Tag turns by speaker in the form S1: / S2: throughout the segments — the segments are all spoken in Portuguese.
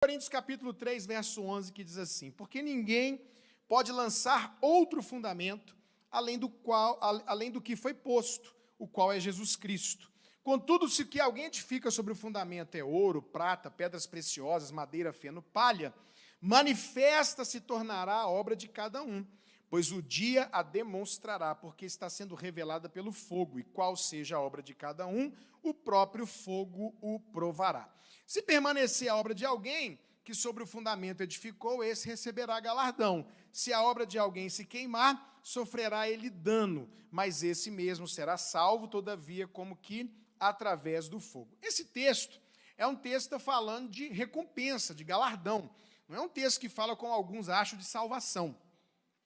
S1: Coríntios capítulo 3, verso 11, que diz assim: porque ninguém pode lançar outro fundamento além do que foi posto, o qual é Jesus Cristo. Contudo, se o que alguém edifica sobre o fundamento é ouro, prata, pedras preciosas, madeira, feno, palha, manifesta se tornará a obra de cada um, pois o dia a demonstrará, porque está sendo revelada pelo fogo, e qual seja a obra de cada um, o próprio fogo o provará. Se permanecer a obra de alguém que sobre o fundamento edificou, esse receberá galardão. Se a obra de alguém se queimar, sofrerá ele dano, mas esse mesmo será salvo, todavia, como que através do fogo. Esse texto é um texto que está falando de recompensa, de galardão. Não é um texto que fala, como alguns acham, de salvação.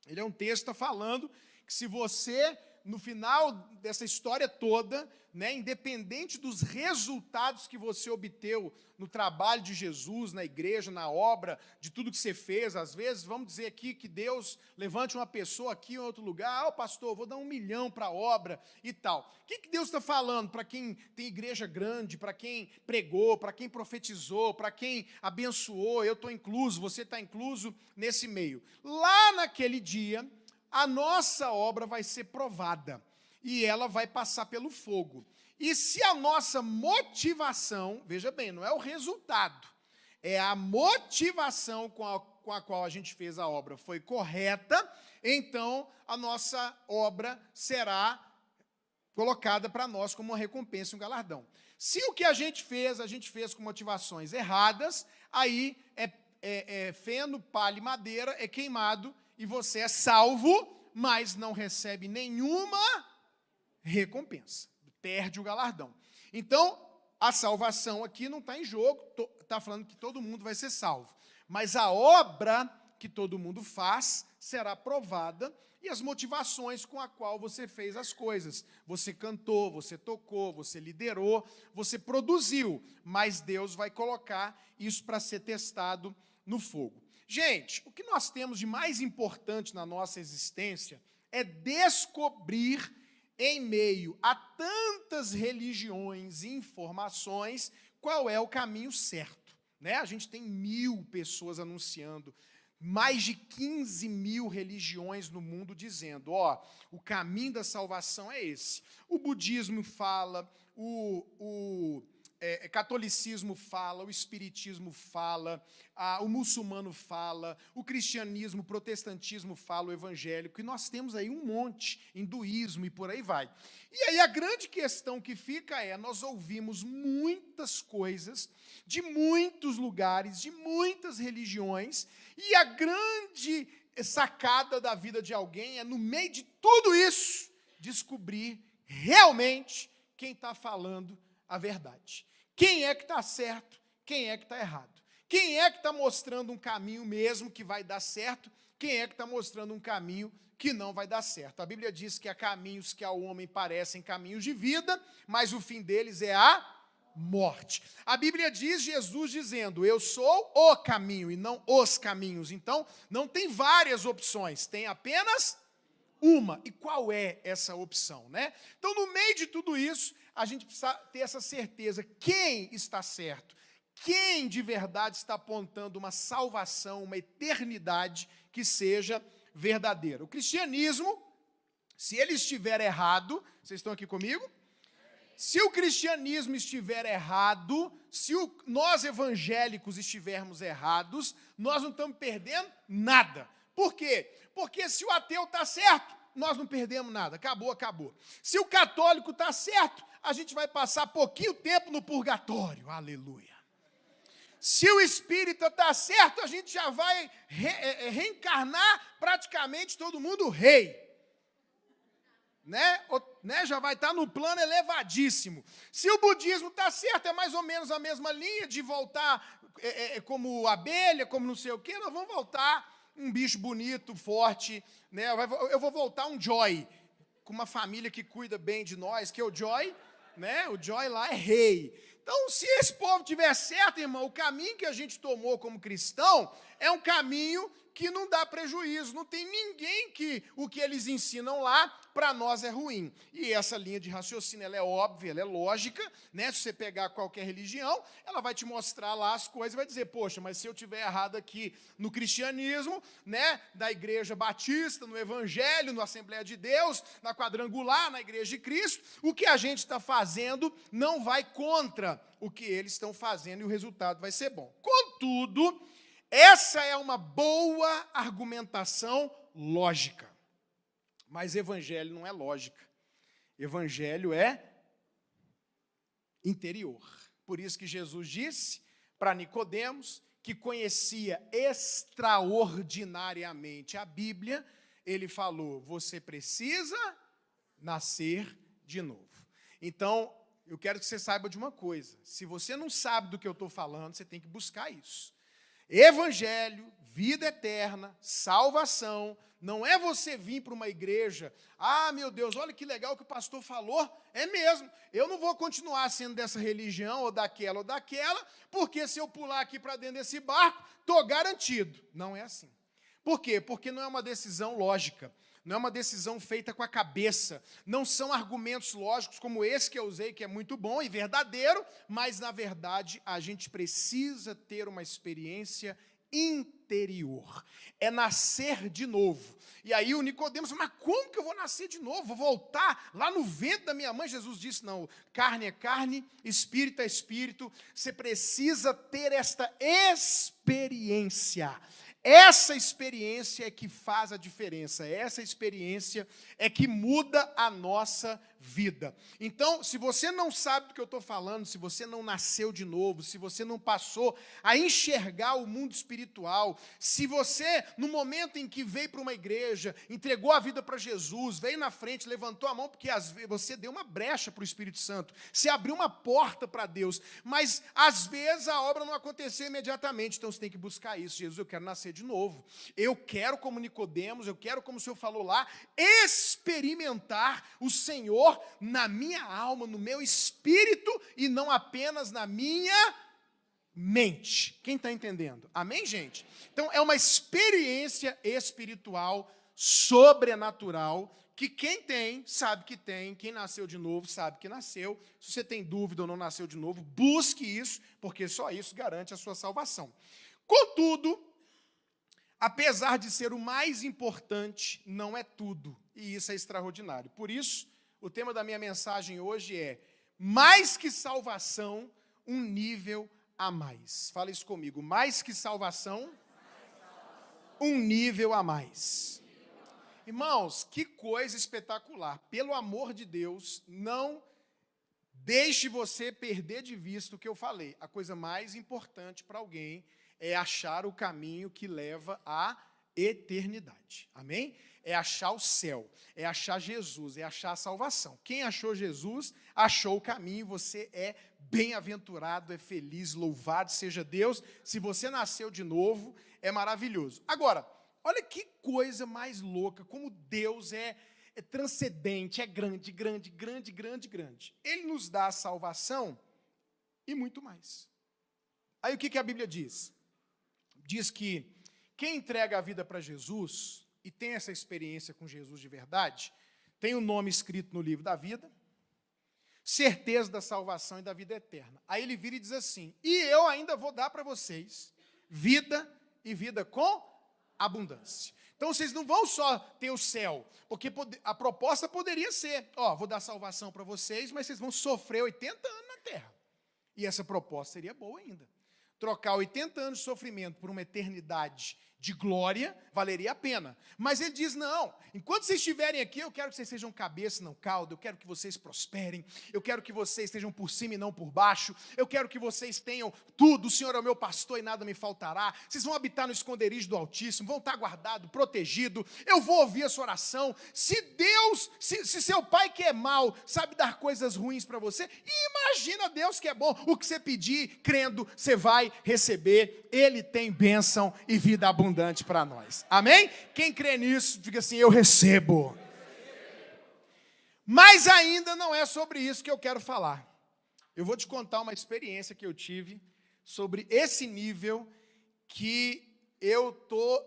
S1: Ele é um texto que está falando que se você, no final dessa história toda, independente dos resultados que você obteve no trabalho de Jesus, na igreja, na obra, de tudo que você fez, às vezes, vamos dizer aqui que Deus levante uma pessoa aqui em outro lugar, pastor, vou dar 1 milhão para a obra e tal. O que Deus está falando para quem tem igreja grande, para quem pregou, para quem profetizou, para quem abençoou, eu estou incluso, você está incluso nesse meio. Lá naquele dia, a nossa obra vai ser provada e ela vai passar pelo fogo. E se a nossa motivação, veja bem, não é o resultado, é a motivação com a qual a gente fez a obra foi correta, então a nossa obra será colocada para nós como uma recompensa, um galardão. Se o que a gente fez com motivações erradas, aí é feno, palha e madeira, é queimado, e você é salvo, mas não recebe nenhuma recompensa. Perde o galardão. Então, a salvação aqui não está em jogo, está falando que todo mundo vai ser salvo. Mas a obra que todo mundo faz será provada e as motivações com a qual você fez as coisas. Você cantou, você tocou, você liderou, você produziu, mas Deus vai colocar isso para ser testado no fogo. Gente, o que nós temos de mais importante na nossa existência é descobrir, em meio a tantas religiões e informações, qual é o caminho certo. A gente tem 1.000 pessoas anunciando, mais de 15 mil religiões no mundo dizendo, o caminho da salvação é esse. O budismo fala, o catolicismo fala, o espiritismo fala, o muçulmano fala, o cristianismo, o protestantismo fala, o evangélico, e nós temos aí um monte, hinduísmo e por aí vai. E aí a grande questão que fica nós ouvimos muitas coisas, de muitos lugares, de muitas religiões, e a grande sacada da vida de alguém é, no meio de tudo isso, descobrir realmente quem está falando a verdade. Quem é que está certo, quem é que está errado. Quem é que está mostrando um caminho mesmo que vai dar certo, quem é que está mostrando um caminho que não vai dar certo. A Bíblia diz que há caminhos que ao homem parecem caminhos de vida, mas o fim deles é a morte. A Bíblia diz, Jesus dizendo, eu sou o caminho e não os caminhos. Então, não tem várias opções, tem apenas uma. E qual é essa opção, Então, no meio de tudo isso, a gente precisa ter essa certeza, quem está certo, quem de verdade está apontando uma salvação, uma eternidade que seja verdadeira. O cristianismo, se ele estiver errado, vocês estão aqui comigo? Se o cristianismo estiver errado, se nós evangélicos estivermos errados, nós não estamos perdendo nada. Por quê? Porque se o ateu está certo, nós não perdemos nada, acabou. Se o católico está certo, a gente vai passar pouquinho tempo no purgatório, aleluia. Se o espírita está certo, a gente já vai reencarnar praticamente todo mundo rei. Já vai estar no plano elevadíssimo. Se o budismo está certo, é mais ou menos a mesma linha de voltar como abelha, como não sei o quê, nós vamos voltar um bicho bonito, forte, eu vou voltar um Joy, com uma família que cuida bem de nós, que é o Joy, o Joy lá é rei. Então, se esse povo tiver certo, irmão, o caminho que a gente tomou como cristão é um caminho que não dá prejuízo, não tem ninguém que o que eles ensinam lá, para nós é ruim. E essa linha de raciocínio, ela é óbvia, ela é lógica, né? Se você pegar qualquer religião, ela vai te mostrar lá as coisas e vai dizer, poxa, mas se eu tiver errado aqui no cristianismo, né, da igreja batista, no evangelho, na Assembleia de Deus, na quadrangular, na igreja de Cristo, o que a gente está fazendo não vai contra o que eles estão fazendo e o resultado vai ser bom. Contudo, essa é uma boa argumentação lógica. Mas evangelho não é lógica. Evangelho é interior. Por isso que Jesus disse para Nicodemos, que conhecia extraordinariamente a Bíblia, ele falou, você precisa nascer de novo. Então, eu quero que você saiba de uma coisa. Se você não sabe do que eu estou falando, você tem que buscar isso. Evangelho, vida eterna, salvação, não é você vir para uma igreja, meu Deus, olha que legal que o pastor falou, é mesmo, eu não vou continuar sendo dessa religião, ou daquela, porque se eu pular aqui para dentro desse barco, estou garantido. Não é assim. Por quê? Porque não é uma decisão lógica, não é uma decisão feita com a cabeça, não são argumentos lógicos como esse que eu usei, que é muito bom e verdadeiro, mas, na verdade, a gente precisa ter uma experiência interior, é nascer de novo. E aí o Nicodemos, mas como que eu vou nascer de novo? Vou voltar lá no ventre da minha mãe? Jesus disse, não, carne é carne, espírito é espírito, você precisa ter esta experiência. Essa experiência é que faz a diferença, essa experiência é que muda a nossa vida. Então, se você não sabe do que eu estou falando, se você não nasceu de novo, se você não passou a enxergar o mundo espiritual, se você, no momento em que veio para uma igreja, entregou a vida para Jesus, veio na frente, levantou a mão, porque você deu uma brecha para o Espírito Santo, você abriu uma porta para Deus, mas às vezes a obra não aconteceu imediatamente, então você tem que buscar isso. Jesus, eu quero nascer de novo, eu quero, como Nicodemos, eu quero, como o Senhor falou lá, experimentar o Senhor na minha alma, no meu espírito, e não apenas na minha mente. Quem está entendendo? Amém, gente? Então, é uma experiência espiritual, sobrenatural, que quem tem, sabe que tem, quem nasceu de novo, sabe que nasceu. Se você tem dúvida ou não nasceu de novo, busque isso, porque só isso garante a sua salvação. Contudo, apesar de ser o mais importante, não é tudo, e isso é extraordinário. Por isso, o tema da minha mensagem hoje é mais que salvação, um nível a mais. Fala isso comigo, mais que salvação, um nível a mais. Irmãos, que coisa espetacular. Pelo amor de Deus, não deixe você perder de vista o que eu falei. A coisa mais importante para alguém é achar o caminho que leva à eternidade. Amém? É achar o céu, é achar Jesus, é achar a salvação. Quem achou Jesus, achou o caminho, você é bem-aventurado, é feliz, louvado seja Deus. Se você nasceu de novo, é maravilhoso. Agora, olha que coisa mais louca, como Deus é transcendente, é grande, grande, grande, grande, grande. Ele nos dá a salvação e muito mais. Aí o que a Bíblia diz? Diz que quem entrega a vida para Jesus e tem essa experiência com Jesus de verdade, tem o nome escrito no livro da vida, certeza da salvação e da vida eterna. Aí ele vira e diz assim, e eu ainda vou dar para vocês vida e vida com abundância. Então vocês não vão só ter o céu, porque a proposta poderia ser, vou dar salvação para vocês, mas vocês vão sofrer 80 anos na terra. E essa proposta seria boa ainda. Trocar 80 anos de sofrimento por uma eternidade de glória, valeria a pena. Mas ele diz, não, enquanto vocês estiverem aqui, eu quero que vocês sejam cabeça e não cauda, eu quero que vocês prosperem, eu quero que vocês estejam por cima e não por baixo, eu quero que vocês tenham tudo, o Senhor é o meu pastor e nada me faltará, vocês vão habitar no esconderijo do Altíssimo, vão estar guardados, protegidos, eu vou ouvir a sua oração. Se Deus, se seu pai que é mau, sabe dar coisas ruins para você, imagina Deus que é bom, o que você pedir, crendo, você vai receber, Ele tem bênção e vida abundante para nós. Amém? Quem crê nisso, diga assim, eu recebo. Mas ainda não é sobre isso que eu quero falar. Eu vou te contar uma experiência que eu tive sobre esse nível que eu estou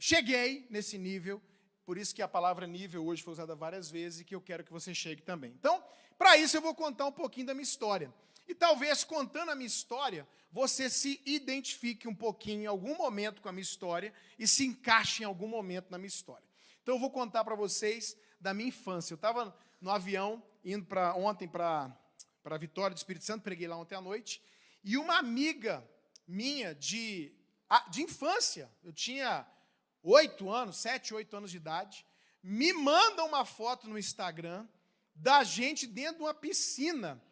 S1: cheguei nesse nível, por isso que a palavra nível hoje foi usada várias vezes e que eu quero que você chegue também. Então, para isso eu vou contar um pouquinho da minha história. E talvez contando a minha história, você se identifique um pouquinho em algum momento com a minha história e se encaixe em algum momento na minha história. Então eu vou contar para vocês da minha infância. Eu estava no avião indo ontem para Vitória do Espírito Santo, preguei lá ontem à noite, e uma amiga minha de infância, eu tinha 7, 8 anos de idade, me manda uma foto no Instagram da gente dentro de uma piscina,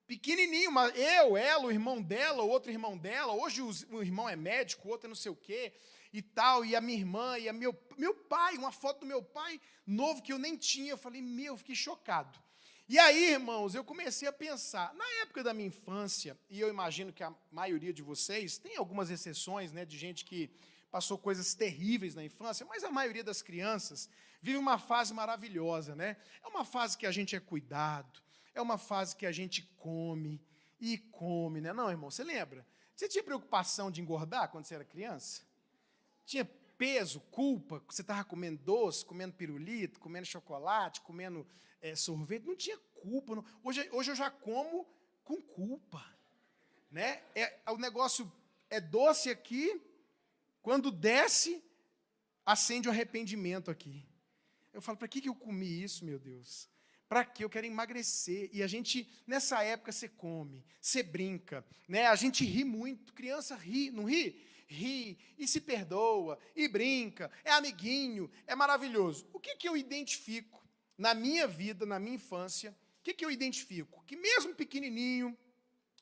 S1: pequenininho, ela, o irmão dela, o outro irmão dela, hoje o irmão é médico, o outro é não sei o quê, e tal, e a minha irmã, e meu pai, uma foto do meu pai novo que eu nem tinha, eu falei, fiquei chocado. E aí, irmãos, eu comecei a pensar, na época da minha infância, e eu imagino que a maioria de vocês, tem algumas exceções, né, de gente que passou coisas terríveis na infância, mas a maioria das crianças vive uma fase maravilhosa, né? É uma fase que a gente é cuidado, é uma fase que a gente come, né? Não, irmão, você lembra? Você tinha preocupação de engordar quando você era criança? Tinha peso, culpa, você estava comendo doce, comendo pirulito, comendo chocolate, comendo sorvete, não tinha culpa. Não. Hoje eu já como com culpa. Né? O negócio é doce aqui, quando desce, acende o arrependimento aqui. Eu falo, para que eu comi isso, meu Deus? Para quê? Eu quero emagrecer. E a gente, nessa época, você come, você brinca, né? A gente ri muito, criança ri, não ri? Ri, e se perdoa, e brinca, é amiguinho, é maravilhoso. O que eu identifico na minha vida, na minha infância? O que eu identifico? Que mesmo pequenininho,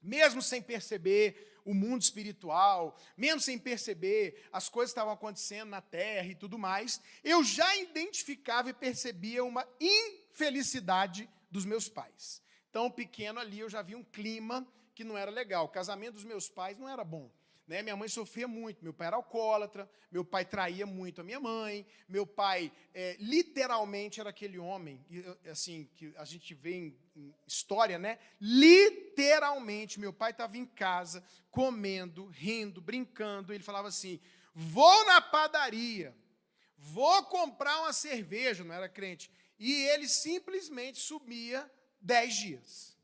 S1: mesmo sem perceber o mundo espiritual, mesmo sem perceber as coisas que estavam acontecendo na terra e tudo mais, eu já identificava e percebia uma infelicidade dos meus pais. Então, pequeno ali, eu já vi um clima que não era legal. O casamento dos meus pais não era bom. Né? Minha mãe sofria muito, meu pai era alcoólatra, meu pai traía muito a minha mãe, meu pai literalmente era aquele homem, assim, que a gente vê em história, né? Literalmente, meu pai estava em casa, comendo, rindo, brincando, ele falava assim, vou na padaria, vou comprar uma cerveja, não era crente, e ele simplesmente sumia 10 dias.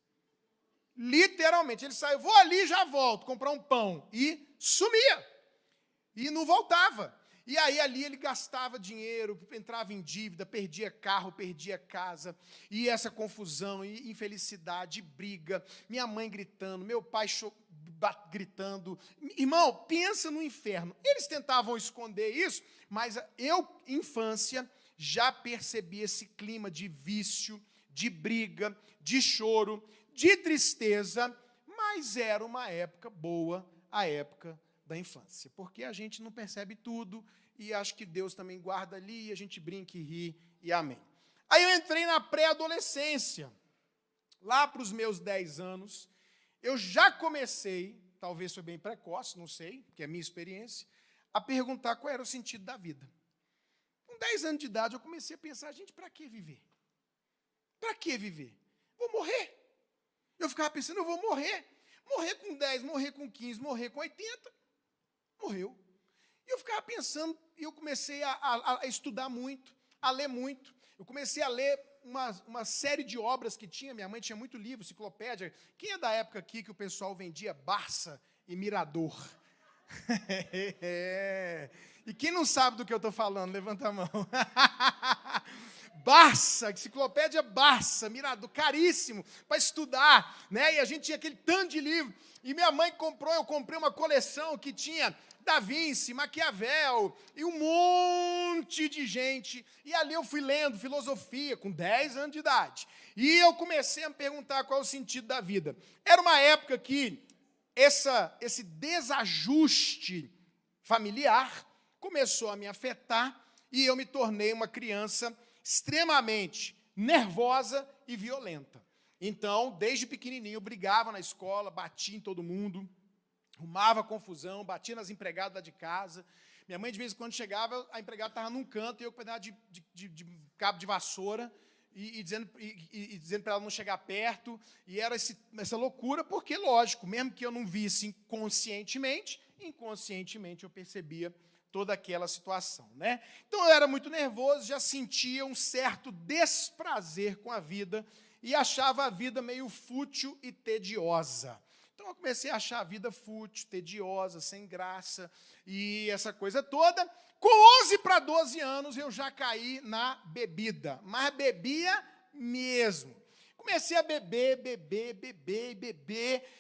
S1: Literalmente, ele saiu, vou ali e já volto, comprar um pão, e sumia, e não voltava. E aí ali ele gastava dinheiro, entrava em dívida, perdia carro, perdia casa, e essa confusão, e infelicidade, e briga, minha mãe gritando, meu pai gritando. Irmão, pensa no inferno. Eles tentavam esconder isso, mas eu, infância, já percebi esse clima de vício, de briga, de choro, de tristeza, mas era uma época boa, a época da infância, porque a gente não percebe tudo, e acho que Deus também guarda ali, e a gente brinca e ri, e amém. Aí eu entrei na pré-adolescência, lá para os meus 10 anos, eu já comecei, talvez foi bem precoce, não sei, porque é a minha experiência, a perguntar qual era o sentido da vida. Com 10 anos de idade, eu comecei a pensar, gente, para que viver? Para que viver? Vou morrer. Eu ficava pensando, eu vou morrer. Morrer com 10, morrer com 15, morrer com 80. Morreu. E eu ficava pensando, e eu comecei a estudar muito, a ler muito. Eu comecei a ler uma série de obras que tinha. Minha mãe tinha muito livro, enciclopédia. Quem é da época aqui que o pessoal vendia Barça e Mirador? E quem não sabe do que eu estou falando, levanta a mão. Barça, enciclopédia Barça, Mirador, caríssimo, para estudar, né? E a gente tinha aquele tanto de livro. E minha mãe eu comprei uma coleção que tinha Da Vinci, Maquiavel, e um monte de gente. E ali eu fui lendo filosofia, com 10 anos de idade. E eu comecei a me perguntar qual é o sentido da vida. Era uma época que esse desajuste familiar começou a me afetar, e eu me tornei uma criança extremamente nervosa e violenta. Então, desde pequenininho, eu brigava na escola, batia em todo mundo, arrumava confusão, batia nas empregadas lá de casa. Minha mãe, de vez em quando, chegava, a empregada estava num canto, e eu com um pedaço de cabo de vassoura, e dizendo para ela não chegar perto, e era essa loucura, porque, lógico, mesmo que eu não visse inconscientemente eu percebia toda aquela situação, né? Então eu era muito nervoso, já sentia um certo desprazer com a vida e achava a vida meio fútil e tediosa. Então eu comecei a achar a vida fútil, tediosa, sem graça e essa coisa toda. Com 11 para 12 anos eu já caí na bebida, mas bebia mesmo. Comecei a beber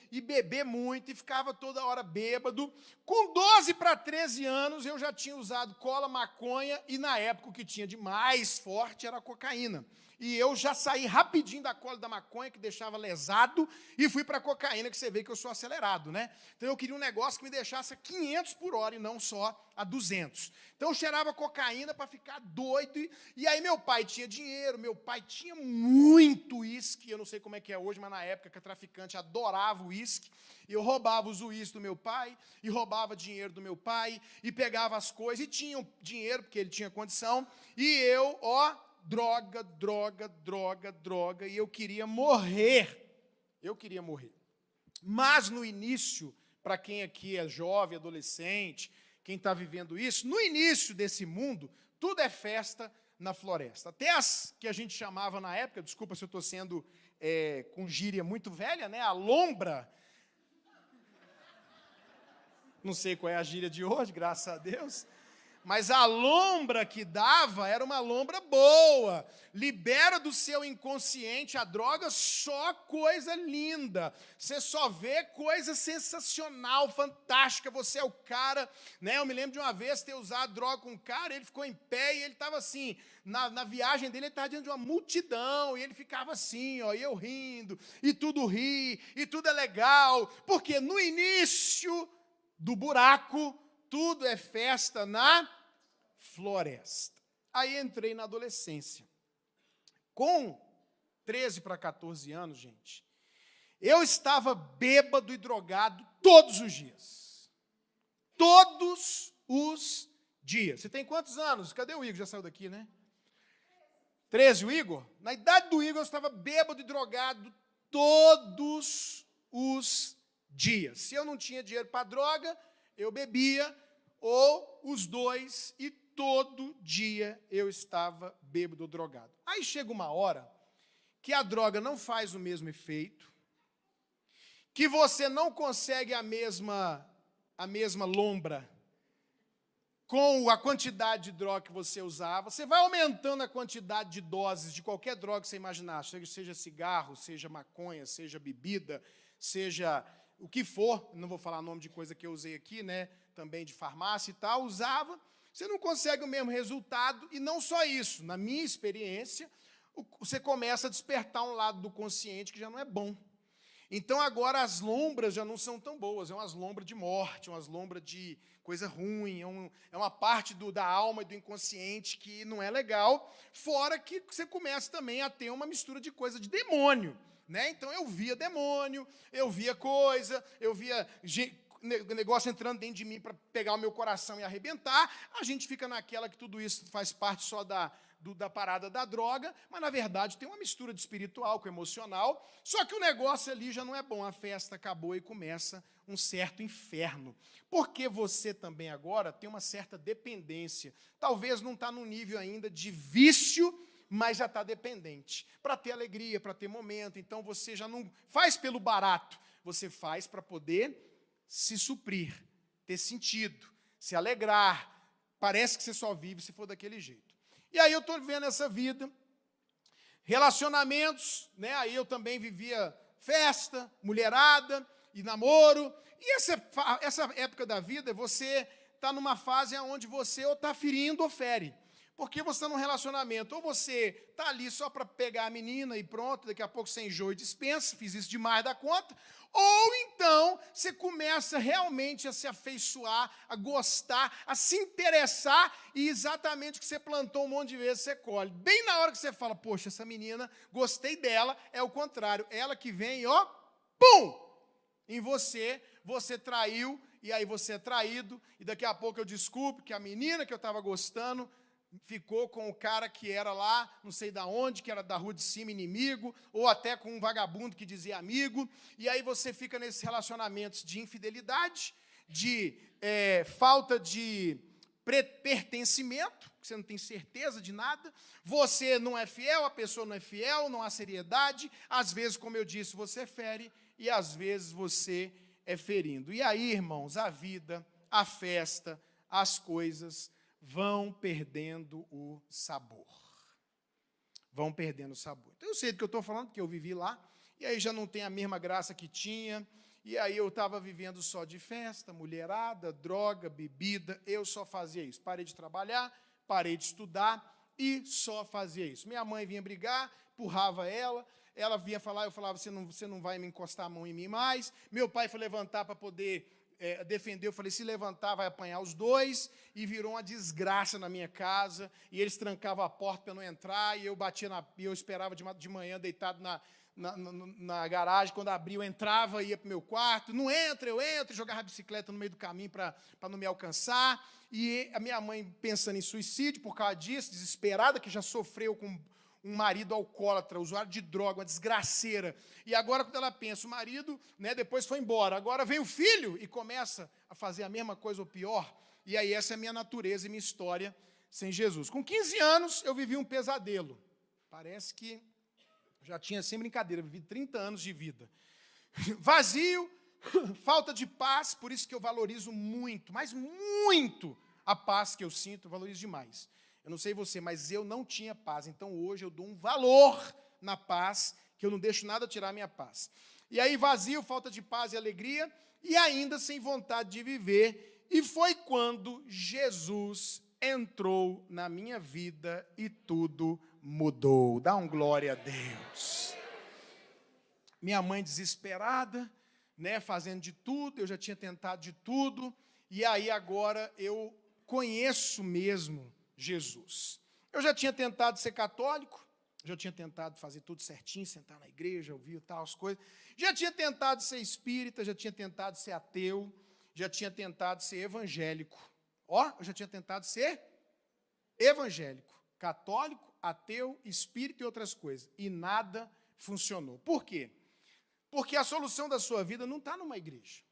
S1: e beber muito, e ficava toda hora bêbado. Com 12 para 13 anos, eu já tinha usado cola, maconha, e na época o que tinha de mais forte era a cocaína. E eu já saí rapidinho da cola da maconha, que deixava lesado, e fui para a cocaína, que você vê que eu sou acelerado, né? Então eu queria um negócio que me deixasse a 500 por hora e não só a 200. Então eu cheirava cocaína para ficar doido, e aí meu pai tinha dinheiro, meu pai tinha muito uísque, eu não sei como é que é hoje, mas na época que a traficante adorava o uísque, e eu roubava os uísques do meu pai, e roubava dinheiro do meu pai, e pegava as coisas, e tinha o dinheiro, porque ele tinha condição, e eu, droga, e eu queria morrer. Mas no início, para quem aqui é jovem, adolescente, quem está vivendo isso, no início desse mundo, tudo é festa na floresta. Até as que a gente chamava na época, desculpa se eu estou sendo com gíria muito velha, né? A lombra. Não sei qual é a gíria de hoje, graças a Deus. Mas a lombra que dava era uma lombra boa. Libera do seu inconsciente a droga, só coisa linda. Você só vê coisa sensacional, fantástica. Você é o cara, né? Eu me lembro de uma vez ter usado droga com um cara, ele ficou em pé e ele estava assim, na viagem dele, ele estava diante de uma multidão, e ele ficava assim, e eu rindo, e tudo ri, e tudo é legal, porque no início do buraco, tudo é festa na floresta. Aí entrei na adolescência. Com 13 para 14 anos, gente, eu estava bêbado e drogado todos os dias. Todos os dias. Você tem quantos anos? Cadê o Igor? Já saiu daqui, né? 13, o Igor? Na idade do Igor, eu estava bêbado e drogado todos os dias. Se eu não tinha dinheiro para droga, eu bebia, ou os dois, e todo dia eu estava bêbado ou drogado. Aí chega uma hora que a droga não faz o mesmo efeito, que você não consegue a mesma lombra com a quantidade de droga que você usava. Você vai aumentando a quantidade de doses de qualquer droga que você imaginar, seja cigarro, seja maconha, seja bebida, seja o que for, não vou falar nome de coisa que eu usei aqui, né? Também de farmácia e tal, usava, você não consegue o mesmo resultado, e não só isso, na minha experiência, você começa a despertar um lado do consciente que já não é bom. Então, agora, as lombras já não são tão boas, é umas lombras de morte, umas lombras de coisa ruim, é uma parte da alma e do inconsciente que não é legal, fora que você começa também a ter uma mistura de coisa de demônio, né? Então, eu via demônio, eu via coisa, eu via negócio entrando dentro de mim para pegar o meu coração e arrebentar. A gente fica naquela que tudo isso faz parte só da parada da droga, mas, na verdade, tem uma mistura de espiritual com emocional, só que o negócio ali já não é bom, a festa acabou e começa um certo inferno, porque você também agora tem uma certa dependência, talvez não está no nível ainda de vício, mas já está dependente, para ter alegria, para ter momento, então você já não faz pelo barato, você faz para poder se suprir, ter sentido, se alegrar, parece que você só vive se for daquele jeito. E aí eu estou vivendo essa vida, relacionamentos, né? Aí eu também vivia festa, mulherada e namoro. E essa época da vida, você está numa fase onde você ou está ferindo ou fere. Porque você está num relacionamento, ou você está ali só para pegar a menina e pronto, daqui a pouco você enjoa e dispensa, fiz isso demais da conta, ou então você começa realmente a se afeiçoar, a gostar, a se interessar, e exatamente o que você plantou um monte de vezes você colhe. Bem na hora que você fala, poxa, essa menina, gostei dela, é o contrário, ela que vem, ó, pum, em você, você traiu, e aí você é traído, e daqui a pouco eu descubro que a menina que eu estava gostando ficou com o cara que era lá, não sei de onde, que era da rua de cima, inimigo, ou até com um vagabundo que dizia amigo, e aí você fica nesses relacionamentos de infidelidade, de falta de pertencimento, que você não tem certeza de nada, você não é fiel, a pessoa não é fiel, não há seriedade, às vezes, como eu disse, você fere, e às vezes você é ferindo. E aí, irmãos, a vida, a festa, as coisas vão perdendo o sabor. Vão perdendo o sabor. Então, eu sei do que eu estou falando, porque eu vivi lá, e aí já não tem a mesma graça que tinha, e aí eu estava vivendo só de festa, mulherada, droga, bebida, eu só fazia isso. Parei de trabalhar, parei de estudar e só fazia isso. Minha mãe vinha brigar, empurrava ela vinha falar, eu falava, você não vai me encostar a mão em mim mais. Meu pai foi levantar para poder defender, eu falei, se levantar vai apanhar os dois, e virou uma desgraça na minha casa, e eles trancavam a porta para eu não entrar, e eu esperava de manhã deitado na garagem, quando abriu, eu entrava, ia para o meu quarto, não entra, eu entro, jogava a bicicleta no meio do caminho para não me alcançar, e a minha mãe pensando em suicídio por causa disso, desesperada, que já sofreu com um marido alcoólatra, usuário de droga, uma desgraceira, e agora quando ela pensa, o marido, depois foi embora, agora vem o filho e começa a fazer a mesma coisa ou pior, e aí essa é a minha natureza e minha história sem Jesus. Com 15 anos, eu vivi um pesadelo, parece que já tinha, sem brincadeira, vivi 30 anos de vida. Vazio, falta de paz, por isso que eu valorizo muito, mas muito, a paz que eu sinto, eu valorizo demais. Eu não sei você, mas eu não tinha paz, então hoje eu dou um valor na paz, que eu não deixo nada tirar a minha paz. E aí vazio, falta de paz e alegria, e ainda sem vontade de viver, e foi quando Jesus entrou na minha vida e tudo mudou. Dá um glória a Deus. Minha mãe desesperada, fazendo de tudo, eu já tinha tentado de tudo, e aí agora eu conheço mesmo Jesus. Eu já tinha tentado ser católico, já tinha tentado fazer tudo certinho, sentar na igreja, ouvir tal as coisas, já tinha tentado ser espírita, já tinha tentado ser ateu, já tinha tentado ser evangélico. Eu já tinha tentado ser evangélico, católico, ateu, espírita e outras coisas, e nada funcionou. Por quê? Porque a solução da sua vida não está numa igreja,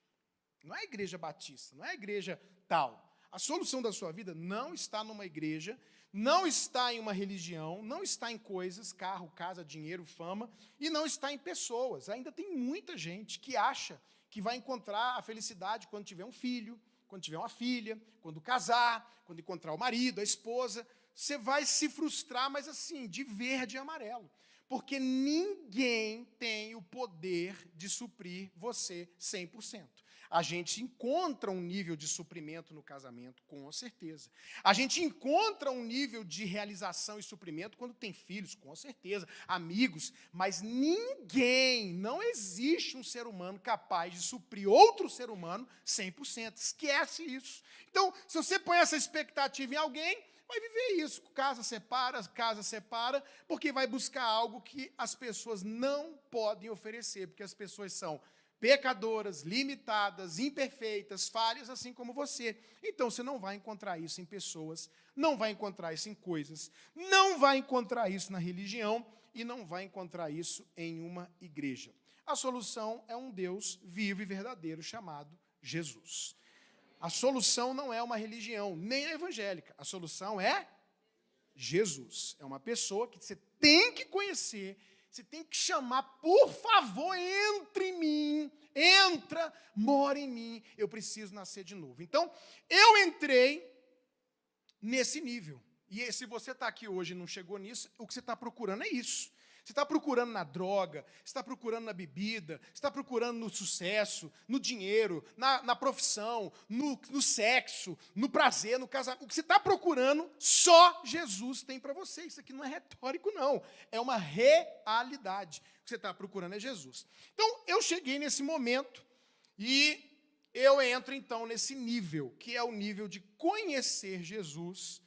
S1: não é a igreja batista, não é a igreja tal. A solução da sua vida não está numa igreja, não está em uma religião, não está em coisas, carro, casa, dinheiro, fama, e não está em pessoas. Ainda tem muita gente que acha que vai encontrar a felicidade quando tiver um filho, quando tiver uma filha, quando casar, quando encontrar o marido, a esposa. Você vai se frustrar, mas assim, de verde e amarelo. Porque ninguém tem o poder de suprir você 100%. A gente encontra um nível de suprimento no casamento, com certeza. A gente encontra um nível de realização e suprimento quando tem filhos, com certeza. Amigos, mas ninguém, não existe um ser humano capaz de suprir outro ser humano 100%. Esquece isso. Então, se você põe essa expectativa em alguém, vai viver isso. Casa separa, porque vai buscar algo que as pessoas não podem oferecer, porque as pessoas são pecadoras, limitadas, imperfeitas, falhas, assim como você. Então, você não vai encontrar isso em pessoas, não vai encontrar isso em coisas, não vai encontrar isso na religião e não vai encontrar isso em uma igreja. A solução é um Deus vivo e verdadeiro chamado Jesus. A solução não é uma religião, nem a evangélica. A solução é Jesus. É uma pessoa que você tem que conhecer, você tem que chamar, por favor, entre em mim, entra, mora em mim, eu preciso nascer de novo. Então, eu entrei nesse nível. E se você está aqui hoje e não chegou nisso, o que você está procurando é isso. Você está procurando na droga, você está procurando na bebida, você está procurando no sucesso, no dinheiro, na profissão, no sexo, no prazer, no casamento. O que você está procurando, só Jesus tem para você. Isso aqui não é retórico, não. É uma realidade. O que você está procurando é Jesus. Então, eu cheguei nesse momento e eu entro, então, nesse nível, que é o nível de conhecer Jesus,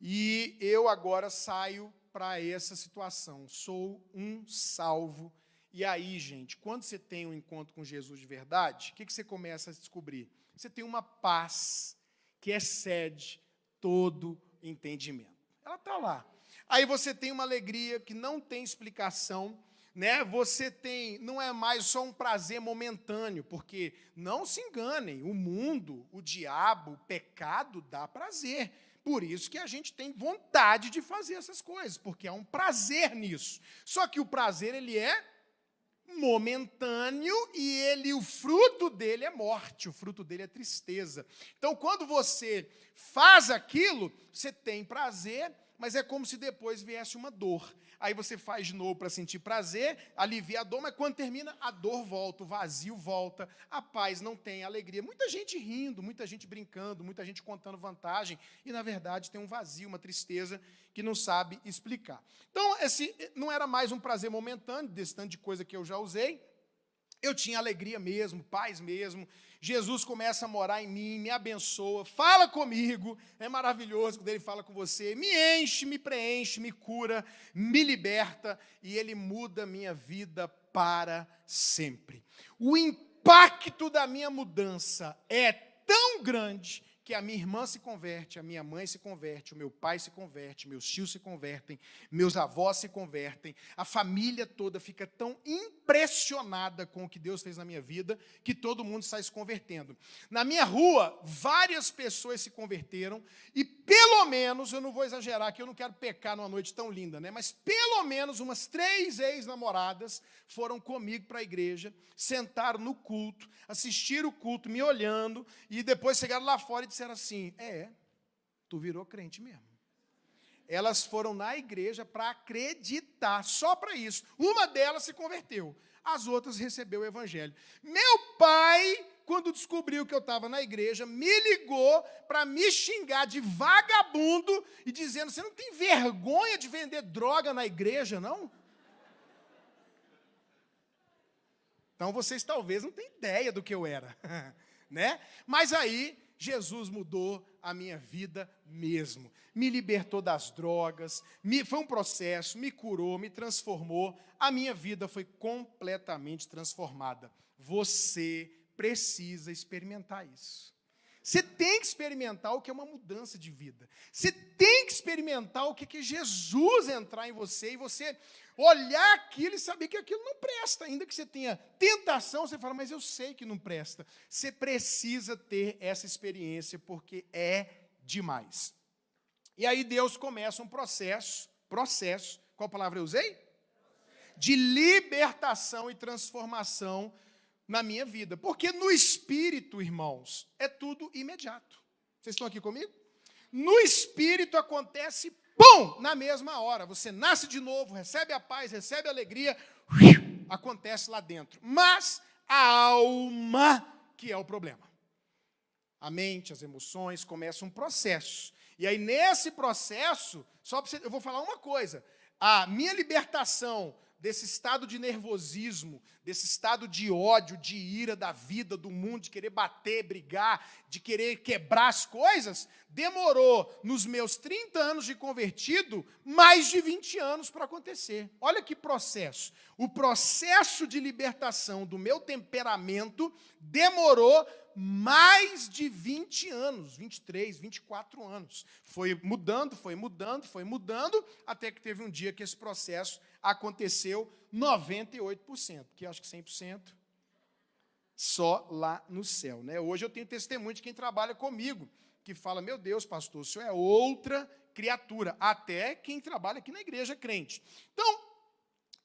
S1: e eu agora saio para essa situação. Sou um salvo. E aí, gente, quando você tem um encontro com Jesus de verdade, o que você começa a descobrir? Você tem uma paz que excede todo entendimento. Ela está lá. Aí você tem uma alegria que não tem explicação, né, você tem, não é mais só um prazer momentâneo, porque não se enganem, o mundo, o diabo, o pecado dá prazer. Por isso que a gente tem vontade de fazer essas coisas, porque há um prazer nisso. Só que o prazer, ele é momentâneo e o fruto dele é morte, o fruto dele é tristeza. Então, quando você faz aquilo, você tem prazer, mas é como se depois viesse uma dor. Aí você faz de novo para sentir prazer, alivia a dor, mas quando termina, a dor volta, o vazio volta, a paz não tem, a alegria. Muita gente rindo, muita gente brincando, muita gente contando vantagem, e, na verdade, tem um vazio, uma tristeza que não sabe explicar. Então, esse não era mais um prazer momentâneo, desse tanto de coisa que eu já usei. Eu tinha alegria mesmo, paz mesmo. Jesus começa a morar em mim, me abençoa, fala comigo, é maravilhoso quando ele fala com você, me enche, me preenche, me cura, me liberta, e ele muda a minha vida para sempre. O impacto da minha mudança é tão grande que a minha irmã se converte, a minha mãe se converte, o meu pai se converte, meus tios se convertem, meus avós se convertem, a família toda fica tão impressionada com o que Deus fez na minha vida, que todo mundo sai se convertendo. Na minha rua, várias pessoas se converteram, e pelo menos, eu não vou exagerar, que eu não quero pecar numa noite tão linda, né? Mas pelo menos umas 3 ex-namoradas foram comigo para a igreja, sentaram no culto, assistiram o culto, me olhando, e depois chegaram lá fora e disseram assim, tu virou crente mesmo. Elas foram na igreja para acreditar, só para isso. Uma delas se converteu, as outras recebeu o evangelho. Meu pai, quando descobriu que eu estava na igreja, me ligou para me xingar de vagabundo e dizendo, você não tem vergonha de vender droga na igreja, não? Então, vocês talvez não tenham ideia do que eu era, né? Mas aí, Jesus mudou a minha vida mesmo. Me libertou das drogas, foi um processo, me curou, me transformou. A minha vida foi completamente transformada. Você precisa experimentar isso. Você tem que experimentar o que é uma mudança de vida. Você tem que experimentar o que é Jesus entrar em você e você olhar aquilo e saber que aquilo não presta. Ainda que você tenha tentação, você fala, mas eu sei que não presta. Você precisa ter essa experiência porque é demais. E aí Deus começa um processo, qual palavra eu usei? De libertação e transformação na minha vida. Porque no Espírito, irmãos, é tudo imediato. Vocês estão aqui comigo? No Espírito acontece, pum, na mesma hora. Você nasce de novo, recebe a paz, recebe a alegria, acontece lá dentro. Mas a alma que é o problema. A mente, as emoções, começa um processo. E aí, nesse processo, eu vou falar uma coisa. A minha libertação desse estado de nervosismo, desse estado de ódio, de ira da vida, do mundo, de querer bater, brigar, de querer quebrar as coisas, demorou, nos meus 30 anos de convertido, mais de 20 anos para acontecer. Olha que processo. O processo de libertação do meu temperamento demorou mais de 20 anos, 23, 24 anos. Foi mudando, até que teve um dia que esse processo aconteceu 98%, que eu acho que 100% só lá no céu, né? Hoje eu tenho testemunho de quem trabalha comigo, que fala, meu Deus, pastor, o senhor é outra criatura, até quem trabalha aqui na igreja crente. Então,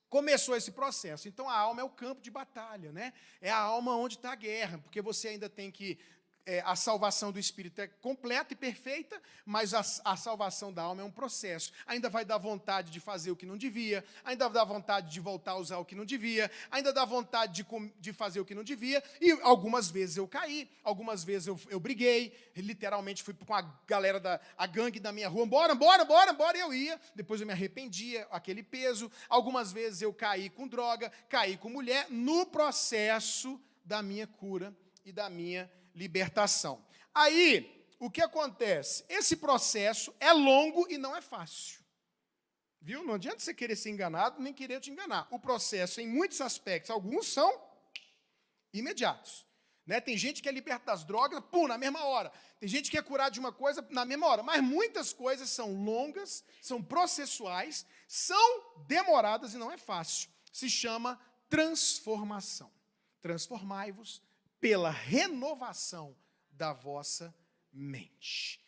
S1: começou esse processo. Então, a alma é o campo de batalha, né? É a alma onde está a guerra, porque você ainda tem que... a salvação do Espírito é completa e perfeita, mas a salvação da alma é um processo. Ainda vai dar vontade de fazer o que não devia, ainda dá vontade de voltar a usar o que não devia, ainda dá vontade de fazer o que não devia, e algumas vezes eu caí, algumas vezes eu briguei, literalmente fui com a galera a gangue da minha rua, bora, e eu ia, depois eu me arrependia, aquele peso, algumas vezes eu caí com droga, caí com mulher, no processo da minha cura e da minha libertação. Aí, o que acontece? Esse processo é longo e não é fácil. Viu? Não adianta você querer ser enganado, nem querer te enganar. O processo, em muitos aspectos, alguns são imediatos. Né? Tem gente que é liberta das drogas, na mesma hora. Tem gente que é curada de uma coisa na mesma hora. Mas muitas coisas são longas, são processuais, são demoradas e não é fácil. se chama transformação. Transformai-vos pela renovação da vossa mente,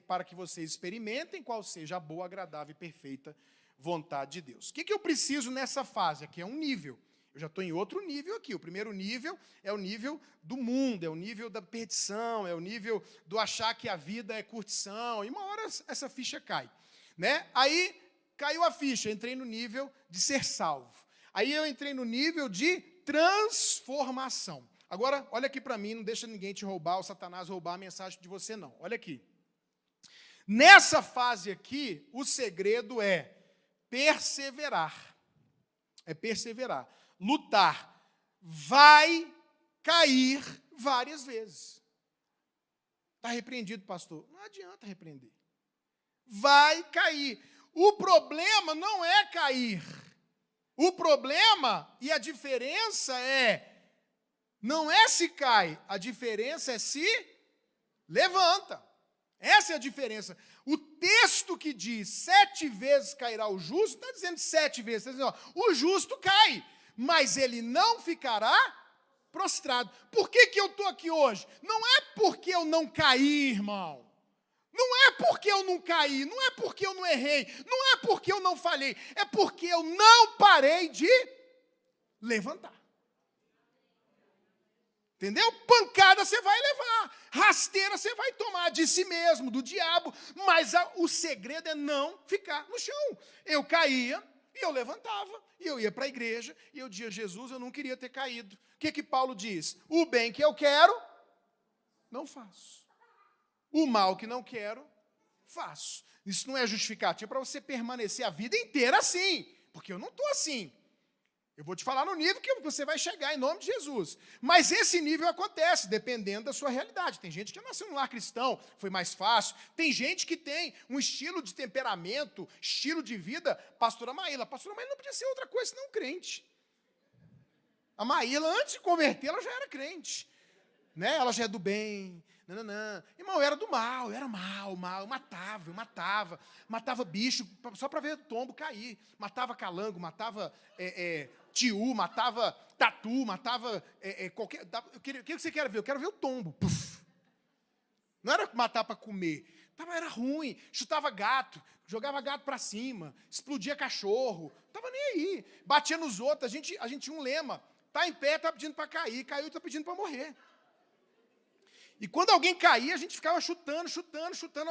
S1: para que vocês experimentem qual seja a boa, agradável e perfeita vontade de Deus. O que eu preciso nessa fase? Aqui é um nível. Eu já estou em outro nível aqui. O primeiro nível é o nível do mundo, é o nível da perdição, é o nível do achar que a vida é curtição. E uma hora essa ficha cai, né? Aí caiu a ficha, entrei no nível de ser salvo. Aí eu entrei no nível de transformação. Agora, olha aqui para mim, não deixa ninguém te roubar, o Satanás roubar a mensagem de você, não. Olha aqui. Nessa fase aqui, o segredo é perseverar. É perseverar. Lutar. Vai cair várias vezes. Está repreendido, pastor? Não adianta repreender. Vai cair. O problema não é cair. O problema e a diferença não é se cai, a diferença é se levanta. Essa é a diferença. O texto que diz 7 vezes cairá o justo, não está dizendo 7 vezes, está dizendo, ó, o justo cai, mas ele não ficará prostrado. Por que eu estou aqui hoje? Não é porque eu não caí, irmão. Não é porque eu não caí, não é porque eu não errei, não é porque eu não falhei, é porque eu não parei de levantar. Entendeu? Pancada você vai levar, rasteira você vai tomar de si mesmo, do diabo, mas o segredo é não ficar no chão. Eu caía e eu levantava, e eu ia para a igreja, e eu dizia, Jesus, eu não queria ter caído. O que Paulo diz? O bem que eu quero, não faço. O mal que não quero, faço. Isso não é justificativo para você permanecer a vida inteira assim, porque eu não estou assim. Eu vou te falar no nível que você vai chegar em nome de Jesus. Mas esse nível acontece, dependendo da sua realidade. Tem gente que nasceu num lar cristão, foi mais fácil. Tem gente que tem um estilo de temperamento, estilo de vida. Pastora Maíla não podia ser outra coisa senão crente. A Maíla, antes de converter, ela já era crente. Né? Ela já é do bem. Não. Irmão, eu era do mal, eu era mal, eu matava bicho só para ver o tombo cair, matava calango, matava tiu, matava tatu, matava qualquer... O que você quer ver? Eu quero ver o tombo. Puf. Não era matar para comer, era ruim, chutava gato, jogava gato para cima, explodia cachorro, estava nem aí, batia nos outros, a gente tinha um lema, tá em pé, tá pedindo para cair, caiu, tá pedindo para morrer. E quando alguém caía, a gente ficava chutando,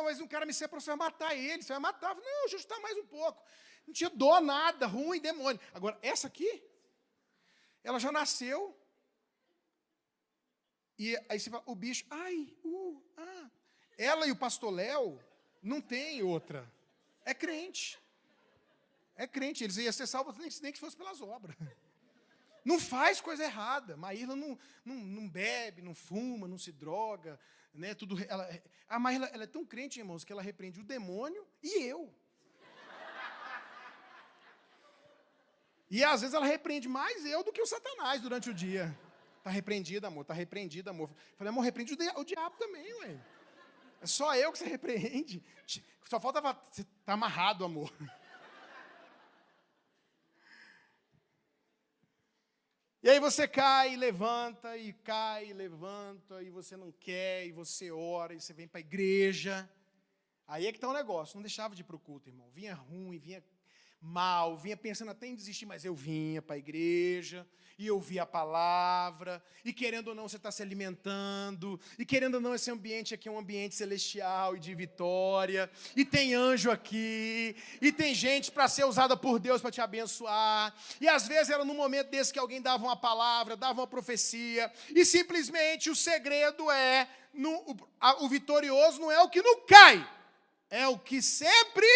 S1: mas um cara me se aproximava, você vai matar ele, você vai matar. Não, deixa eu chutar mais um pouco. Não tinha dó, nada, ruim, demônio. Agora, essa aqui, ela já nasceu, e aí você fala, o bicho, Ela e o pastor Léo, não tem outra. É crente. Eles iam ser salvos nem que fosse pelas obras. Não faz coisa errada. Maíla não bebe, não fuma, não se droga. Né, a Maíla ela é tão crente, irmãos, que ela repreende o demônio e eu. E às vezes ela repreende mais eu do que o Satanás durante o dia. Está repreendido, amor, está repreendido, amor. Falei, amor, repreende o diabo também, ué. É só eu que você repreende. Só falta você está amarrado, amor. E aí você cai, levanta, e você não quer, e você ora, e você vem para a igreja. Aí é que está o negócio, não deixava de ir para o culto, irmão. Vinha ruim, vinha mal, vinha pensando até em desistir, mas eu vinha para a igreja, e eu ouvia a palavra, e querendo ou não você está se alimentando, e querendo ou não esse ambiente aqui é um ambiente celestial e de vitória, e tem anjo aqui, e tem gente para ser usada por Deus para te abençoar, e às vezes era num momento desse que alguém dava uma palavra, dava uma profecia, e simplesmente o segredo o vitorioso não é o que não cai, é o que sempre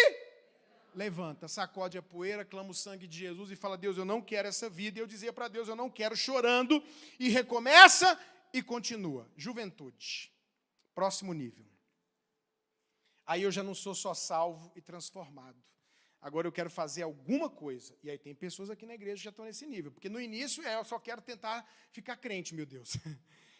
S1: levanta, sacode a poeira, clama o sangue de Jesus e fala, Deus, eu não quero essa vida. E eu dizia para Deus, eu não quero, chorando, e recomeça e continua. Juventude, próximo nível. Aí eu já não sou só salvo e transformado. Agora eu quero fazer alguma coisa. E aí tem pessoas aqui na igreja que já estão nesse nível. Porque no início eu só quero tentar ficar crente, meu Deus.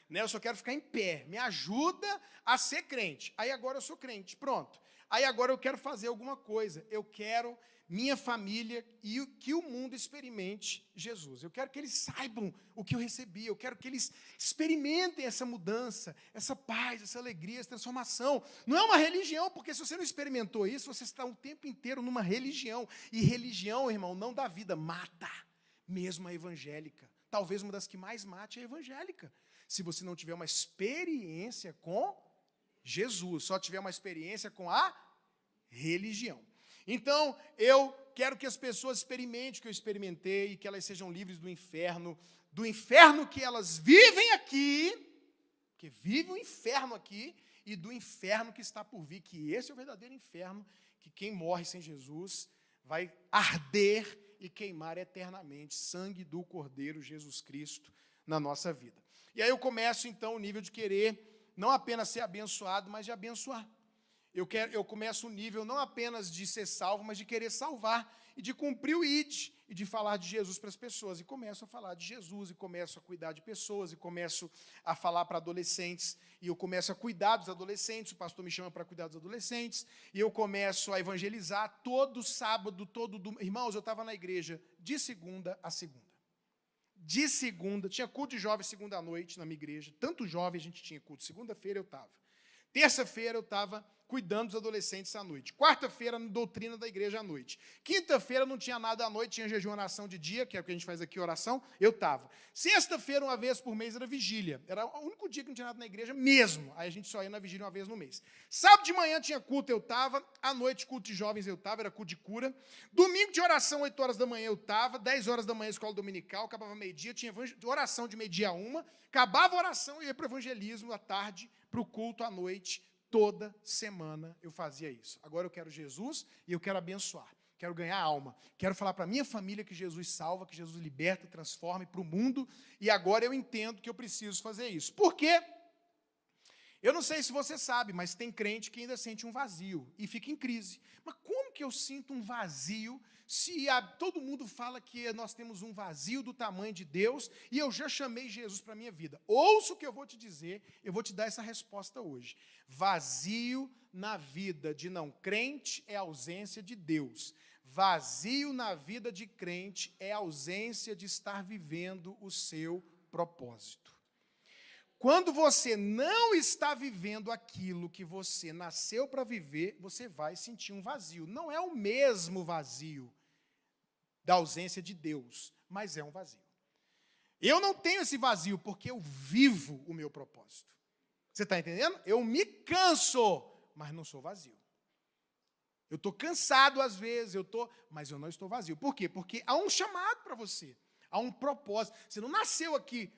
S1: Né? Eu só quero ficar em pé. Me ajuda a ser crente. Aí agora eu sou crente, pronto. Aí agora eu quero fazer alguma coisa. Eu quero minha família e que o mundo experimente Jesus. Eu quero que eles saibam o que eu recebi. Eu quero que eles experimentem essa mudança, essa paz, essa alegria, essa transformação. Não é uma religião, porque se você não experimentou isso, você está o tempo inteiro numa religião. E religião, irmão, não dá vida, mata. Mesmo a evangélica. Talvez uma das que mais mate é a evangélica. Se você não tiver uma experiência com Jesus, só tiver uma experiência com a religião. Então, eu quero que as pessoas experimentem o que eu experimentei, e que elas sejam livres do inferno que elas vivem aqui, que vivem o inferno aqui, e do inferno que está por vir, que esse é o verdadeiro inferno, que quem morre sem Jesus vai arder e queimar eternamente, sangue do Cordeiro Jesus Cristo na nossa vida. E aí eu começo, então, o nível de querer não apenas ser abençoado, mas de abençoar. Eu começo o nível não apenas de ser salvo, mas de querer salvar, e de cumprir o ID, e de falar de Jesus para as pessoas. E começo a falar de Jesus, e começo a cuidar de pessoas, e começo a falar para adolescentes, e eu começo a cuidar dos adolescentes, o pastor me chama para cuidar dos adolescentes, e eu começo a evangelizar todo sábado, Irmãos, eu estava na igreja de segunda a segunda. De segunda, tinha culto de jovens segunda à noite na minha igreja, tanto jovem a gente tinha culto. Segunda-feira eu estava. Terça-feira eu estava cuidando dos adolescentes à noite. Quarta-feira, doutrina da igreja à noite. Quinta-feira não tinha nada à noite, tinha jejum, oração de dia, que é o que a gente faz aqui, oração, eu estava. Sexta-feira, uma vez por mês, era vigília. Era o único dia que não tinha nada na igreja mesmo. Aí a gente só ia na vigília uma vez no mês. Sábado de manhã tinha culto, eu estava. À noite, culto de jovens, eu estava, era culto de cura. Domingo de oração, 8 horas da manhã, eu estava. 10 horas da manhã, escola dominical, acabava meio-dia, tinha oração de meio-dia a 1. Acabava a oração e ia para o evangelismo à tarde, para o culto à noite. Toda semana eu fazia isso. Agora eu quero Jesus e eu quero abençoar. Quero ganhar alma. Quero falar para a minha família que Jesus salva, que Jesus liberta e transforma para o mundo. E agora eu entendo que eu preciso fazer isso. Por quê? Eu não sei se você sabe, mas tem crente que ainda sente um vazio e fica em crise. Mas como que eu sinto um vazio se todo mundo fala que nós temos um vazio do tamanho de Deus e eu já chamei Jesus para a minha vida? Ouça o que eu vou te dizer, eu vou te dar essa resposta hoje. Vazio na vida de não crente é ausência de Deus. Vazio na vida de crente é ausência de estar vivendo o seu propósito. Quando você não está vivendo aquilo que você nasceu para viver, você vai sentir um vazio. Não é o mesmo vazio da ausência de Deus, mas é um vazio. Eu não tenho esse vazio porque eu vivo o meu propósito. Você está entendendo? Eu me canso, mas não sou vazio. Eu estou cansado às vezes, mas eu não estou vazio. Por quê? Porque há um chamado para você, há um propósito. Você não nasceu aqui,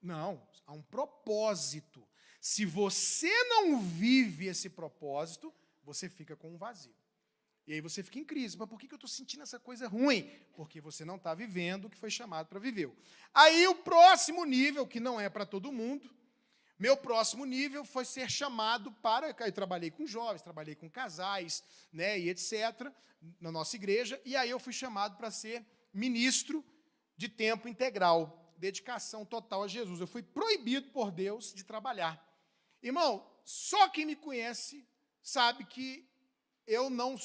S1: não, há um propósito. Se você não vive esse propósito, você fica com um vazio. E aí você fica em crise. Mas por que eu estou sentindo essa coisa ruim? Porque você não está vivendo o que foi chamado para viver. Aí o próximo nível, que não é para todo mundo, meu próximo nível foi ser chamado para... Eu trabalhei com jovens, trabalhei com casais, né, e etc., na nossa igreja, e aí eu fui chamado para ser ministro de tempo integral. Dedicação total a Jesus. Eu fui proibido por Deus de trabalhar. Irmão, só quem me conhece sabe que eu não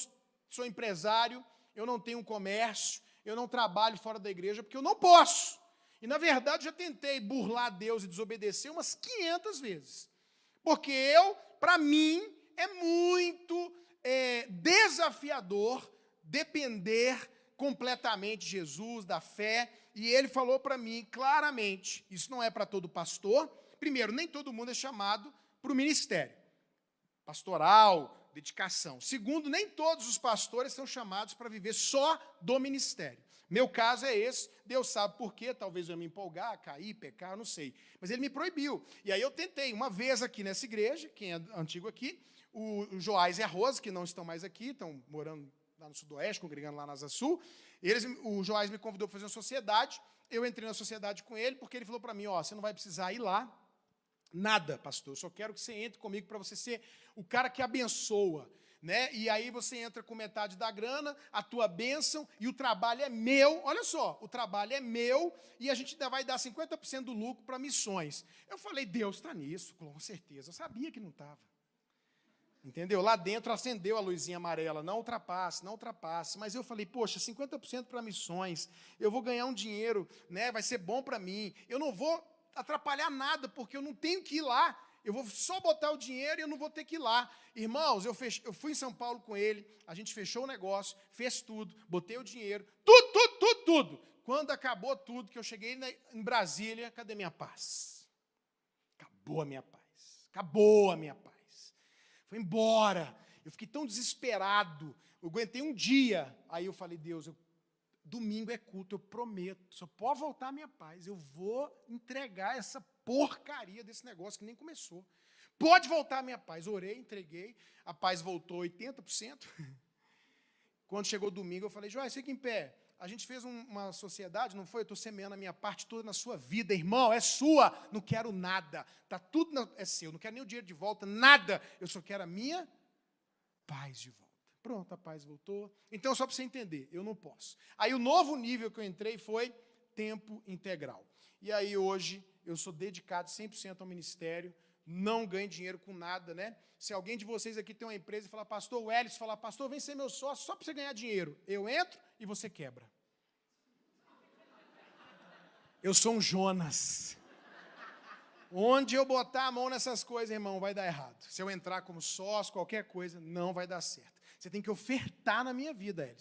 S1: sou empresário, eu não tenho um comércio, eu não trabalho fora da igreja, porque eu não posso. E, na verdade, já tentei burlar Deus e desobedecer umas 500 vezes. Porque para mim, é muito desafiador depender completamente de Jesus, da fé, e ele falou para mim claramente, isso não é para todo pastor. Primeiro, nem todo mundo é chamado para o ministério pastoral, dedicação. Segundo, nem todos os pastores são chamados para viver só do ministério. Meu caso é esse, Deus sabe por quê, talvez eu ia me empolgar, cair, pecar, não sei. Mas ele me proibiu. E aí eu tentei, uma vez aqui nessa igreja, quem é antigo aqui, o Joás e a Rosa, que não estão mais aqui, estão morando lá no Sudoeste, congregando lá na Asa Sul. O Joás me convidou para fazer uma sociedade, eu entrei na sociedade com ele, porque ele falou para mim, você não vai precisar ir lá, nada, pastor, eu só quero que você entre comigo para você ser o cara que abençoa, né? E aí você entra com metade da grana, a tua bênção, e o trabalho é meu, olha só, o trabalho é meu, e a gente ainda vai dar 50% do lucro para missões. Eu falei, Deus está nisso, com certeza, eu sabia que não estava. Entendeu? Lá dentro acendeu a luzinha amarela, não ultrapasse, não ultrapasse. Mas eu falei, poxa, 50% para missões, eu vou ganhar um dinheiro, né? Vai ser bom para mim. Eu não vou atrapalhar nada, porque eu não tenho que ir lá. Eu vou só botar o dinheiro e eu não vou ter que ir lá. Irmãos, eu fui em São Paulo com ele, a gente fechou o negócio, fez tudo, botei o dinheiro, tudo. Quando acabou tudo, que eu cheguei em Brasília, cadê minha paz? Acabou a minha paz. Acabou a minha paz. Foi embora. Eu fiquei tão desesperado. Eu aguentei um dia. Aí eu falei, Deus, domingo é culto, eu prometo. Só pode voltar a minha paz. Eu vou entregar essa porcaria desse negócio que nem começou. Pode voltar a minha paz. Orei, entreguei. A paz voltou 80%. Quando chegou domingo, eu falei, Joás, fica em pé. A gente fez uma sociedade, não foi? Eu estou semeando a minha parte toda na sua vida, irmão, é sua, não quero nada, tá tudo é seu, não quero nem o dinheiro de volta, nada, eu só quero a minha paz de volta. Pronto, a paz voltou. Então, só para você entender, eu não posso. Aí o novo nível que eu entrei foi tempo integral. E aí hoje eu sou dedicado 100% ao ministério, não ganho dinheiro com nada, né? Se alguém de vocês aqui tem uma empresa e falar, pastor, o Hélio, falar, pastor, vem ser meu sócio só para você ganhar dinheiro. Eu entro e você quebra. Eu sou um Jonas. Onde eu botar a mão nessas coisas, irmão, vai dar errado. Se eu entrar como sócio, qualquer coisa, não vai dar certo. Você tem que ofertar na minha vida, Hélio.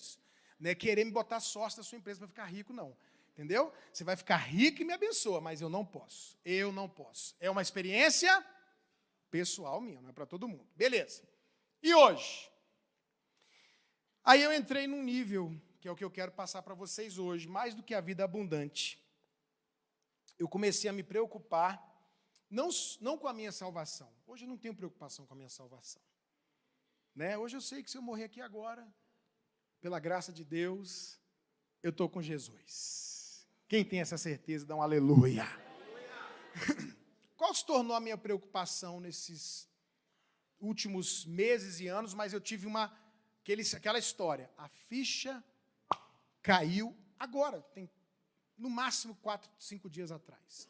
S1: Não é querer me botar sócio da sua empresa para ficar rico, não. Entendeu? Você vai ficar rico e me abençoa, mas eu não posso. Eu não posso. É uma experiência pessoal minha, não é para todo mundo. Beleza. E hoje? Aí eu entrei num nível, que é o que eu quero passar para vocês hoje, mais do que a vida abundante. Eu comecei a me preocupar, não com a minha salvação. Hoje eu não tenho preocupação com a minha salvação. Né? Hoje eu sei que se eu morrer aqui agora, pela graça de Deus, eu estou com Jesus. Quem tem essa certeza, dá um aleluia. Qual se tornou a minha preocupação nesses últimos meses e anos, mas eu tive aquela história. A ficha caiu agora, tem no máximo 4, 5 dias atrás.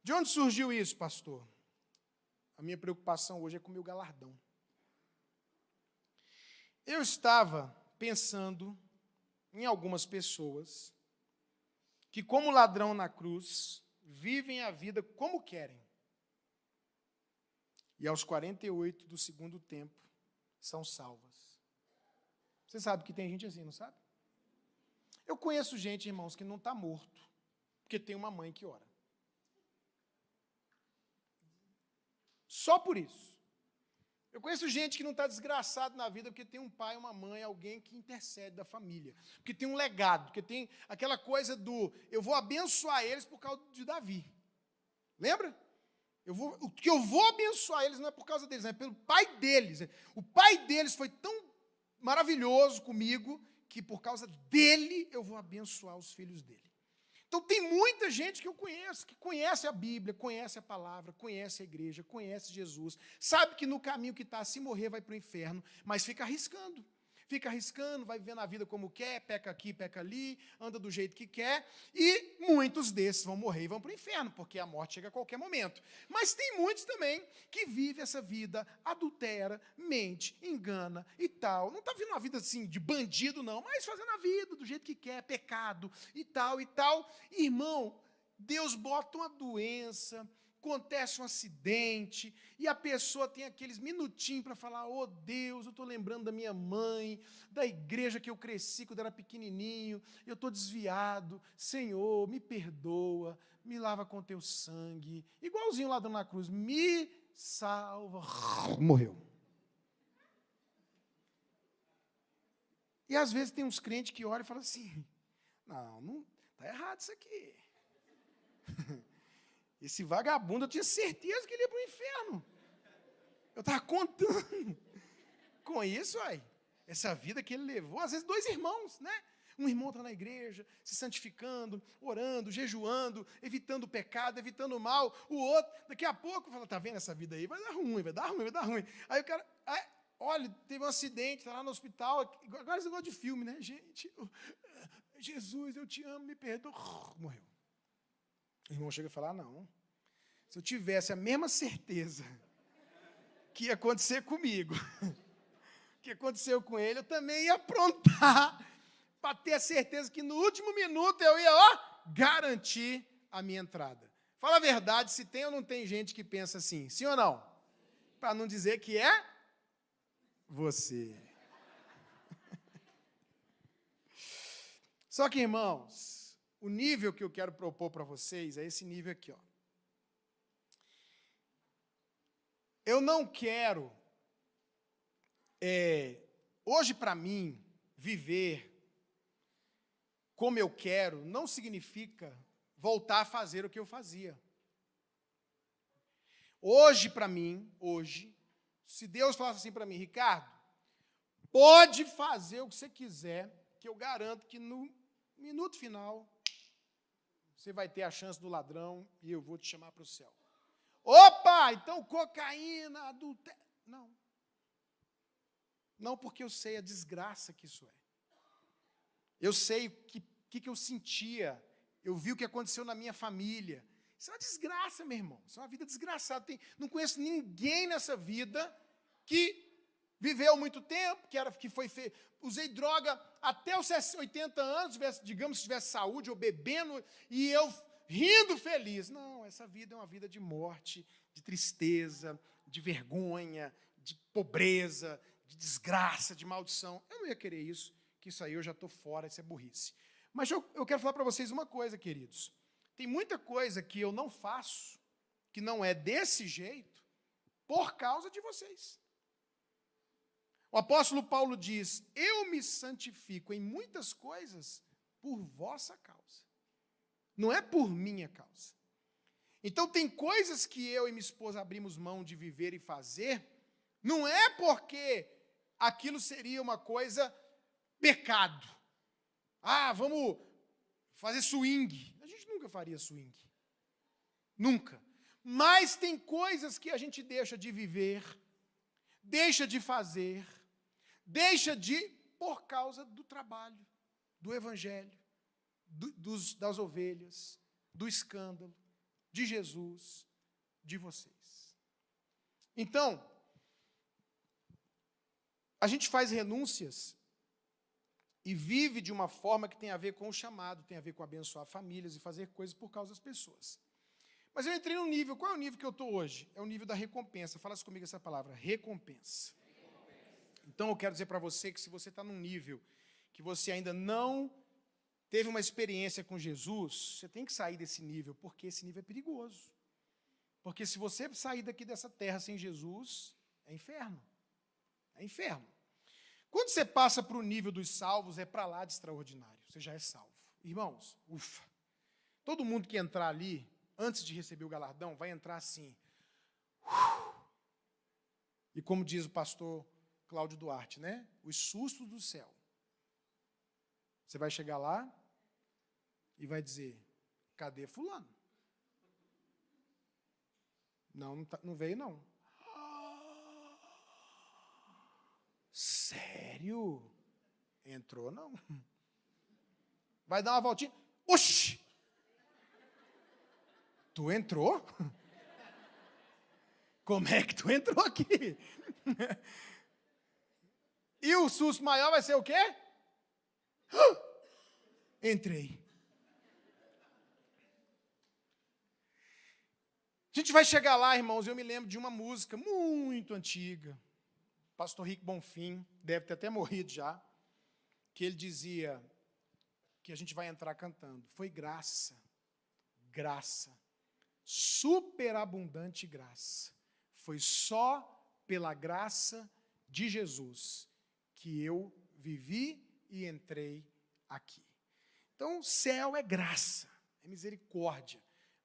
S1: De onde surgiu isso, pastor? A minha preocupação hoje é com o meu galardão. Eu estava pensando em algumas pessoas que, como ladrão na cruz, vivem a vida como querem. E aos 48 do segundo tempo, são salvas. Você sabe que tem gente assim, não sabe? Eu conheço gente, irmãos, que não está morto, porque tem uma mãe que ora. Só por isso. Eu conheço gente que não está desgraçado na vida porque tem um pai, uma mãe, alguém que intercede da família. Porque tem um legado, porque tem aquela coisa do eu vou abençoar eles por causa de Davi. Lembra? O que eu vou abençoar eles não é por causa deles, é pelo pai deles. O pai deles foi tão maravilhoso comigo que por causa dele eu vou abençoar os filhos dele. Então tem muita gente que eu conheço, que conhece a Bíblia, conhece a palavra, conhece a igreja, conhece Jesus, sabe que no caminho que está, se morrer, vai para o inferno, mas fica arriscando, vai vivendo a vida como quer, peca aqui, peca ali, anda do jeito que quer, e muitos desses vão morrer e vão para o inferno, porque a morte chega a qualquer momento. Mas tem muitos também que vivem essa vida, adultera, mente, engana e tal. Não está vivendo uma vida assim de bandido, não, mas fazendo a vida do jeito que quer, pecado e tal e tal. Irmão, Deus bota uma doença, acontece um acidente, e a pessoa tem aqueles minutinhos para falar, oh Deus, eu estou lembrando da minha mãe, da igreja que eu cresci quando era pequenininho, eu estou desviado, Senhor, me perdoa, me lava com teu sangue, igualzinho lá na cruz, me salva, morreu. E às vezes tem uns crentes que olham e falam assim, não, está errado isso aqui. Esse vagabundo, eu tinha certeza que ele ia para o inferno. Eu estava contando com isso, essa vida que ele levou. Às vezes 2 irmãos, né? Um irmão está na igreja, se santificando, orando, jejuando, evitando o pecado, evitando o mal. O outro, daqui a pouco, fala, está vendo essa vida aí? Vai dar ruim. Aí o cara, olha, teve um acidente, está lá no hospital. Agora esse negócio de filme, né? Gente, Jesus, eu te amo, me perdoa. Morreu. O irmão chega e fala, não, se eu tivesse a mesma certeza que ia acontecer comigo. O que aconteceu com ele, eu também ia aprontar para ter a certeza que no último minuto eu ia, garantir a minha entrada. Fala a verdade, se tem ou não tem gente que pensa assim, sim ou não? Para não dizer que é você. Só que, irmãos, o nível que eu quero propor para vocês é esse nível aqui, ó. Eu não quero, hoje para mim, viver como eu quero, não significa voltar a fazer o que eu fazia. Hoje para mim, se Deus falasse assim para mim, Ricardo, pode fazer o que você quiser, que eu garanto que no minuto final, você vai ter a chance do ladrão e eu vou te chamar para o céu. Opa, então cocaína, adultério. Não. Não, porque eu sei a desgraça que isso é. Eu sei o que eu sentia. Eu vi o que aconteceu na minha família. Isso é uma desgraça, meu irmão. Isso é uma vida desgraçada. Não conheço ninguém nessa vida que viveu muito tempo, que foi feio. Usei droga até os 80 anos, digamos, se tivesse saúde, ou bebendo, e eu rindo feliz. Não, essa vida é uma vida de morte, de tristeza, de vergonha, de pobreza, de desgraça, de maldição. Eu não ia querer isso, que isso aí eu já estou fora, isso é burrice. Mas eu quero falar para vocês uma coisa, queridos. Tem muita coisa que eu não faço, que não é desse jeito, por causa de vocês. O apóstolo Paulo diz, eu me santifico em muitas coisas por vossa causa. Não é por minha causa. Então, tem coisas que eu e minha esposa abrimos mão de viver e fazer, não é porque aquilo seria uma coisa pecado. Vamos fazer swing. A gente nunca faria swing. Nunca. Mas tem coisas que a gente deixa de viver, deixa de fazer, por causa do trabalho, do evangelho, das ovelhas, do escândalo, de Jesus, de vocês. Então, a gente faz renúncias e vive de uma forma que tem a ver com o chamado, tem a ver com abençoar famílias e fazer coisas por causa das pessoas. Mas eu entrei num nível, qual é o nível que eu estou hoje? É o nível da recompensa. Fala comigo essa palavra, recompensa. Então eu quero dizer para você que se você está num nível que você ainda não teve uma experiência com Jesus, você tem que sair desse nível, porque esse nível é perigoso. Porque se você sair daqui dessa terra sem Jesus, é inferno. É inferno. Quando você passa para o nível dos salvos, é para lá de extraordinário. Você já é salvo. Irmãos, ufa. Todo mundo que entrar ali, antes de receber o galardão, vai entrar assim. E como diz o pastor Cláudio Duarte, né? Os sustos do céu. Você vai chegar lá e vai dizer, cadê fulano? Não veio, não. Sério? Entrou, não. Vai dar uma voltinha. Oxi! Tu entrou? Como é que tu entrou aqui? E o susto maior vai ser o quê? Entrei. A gente vai chegar lá, irmãos, eu me lembro de uma música muito antiga, pastor Rick Bonfim, deve ter até morrido já, que ele dizia que a gente vai entrar cantando. Foi graça, superabundante graça. Foi só pela graça de Jesus que eu vivi e entrei aqui. Então, céu é graça, é misericórdia.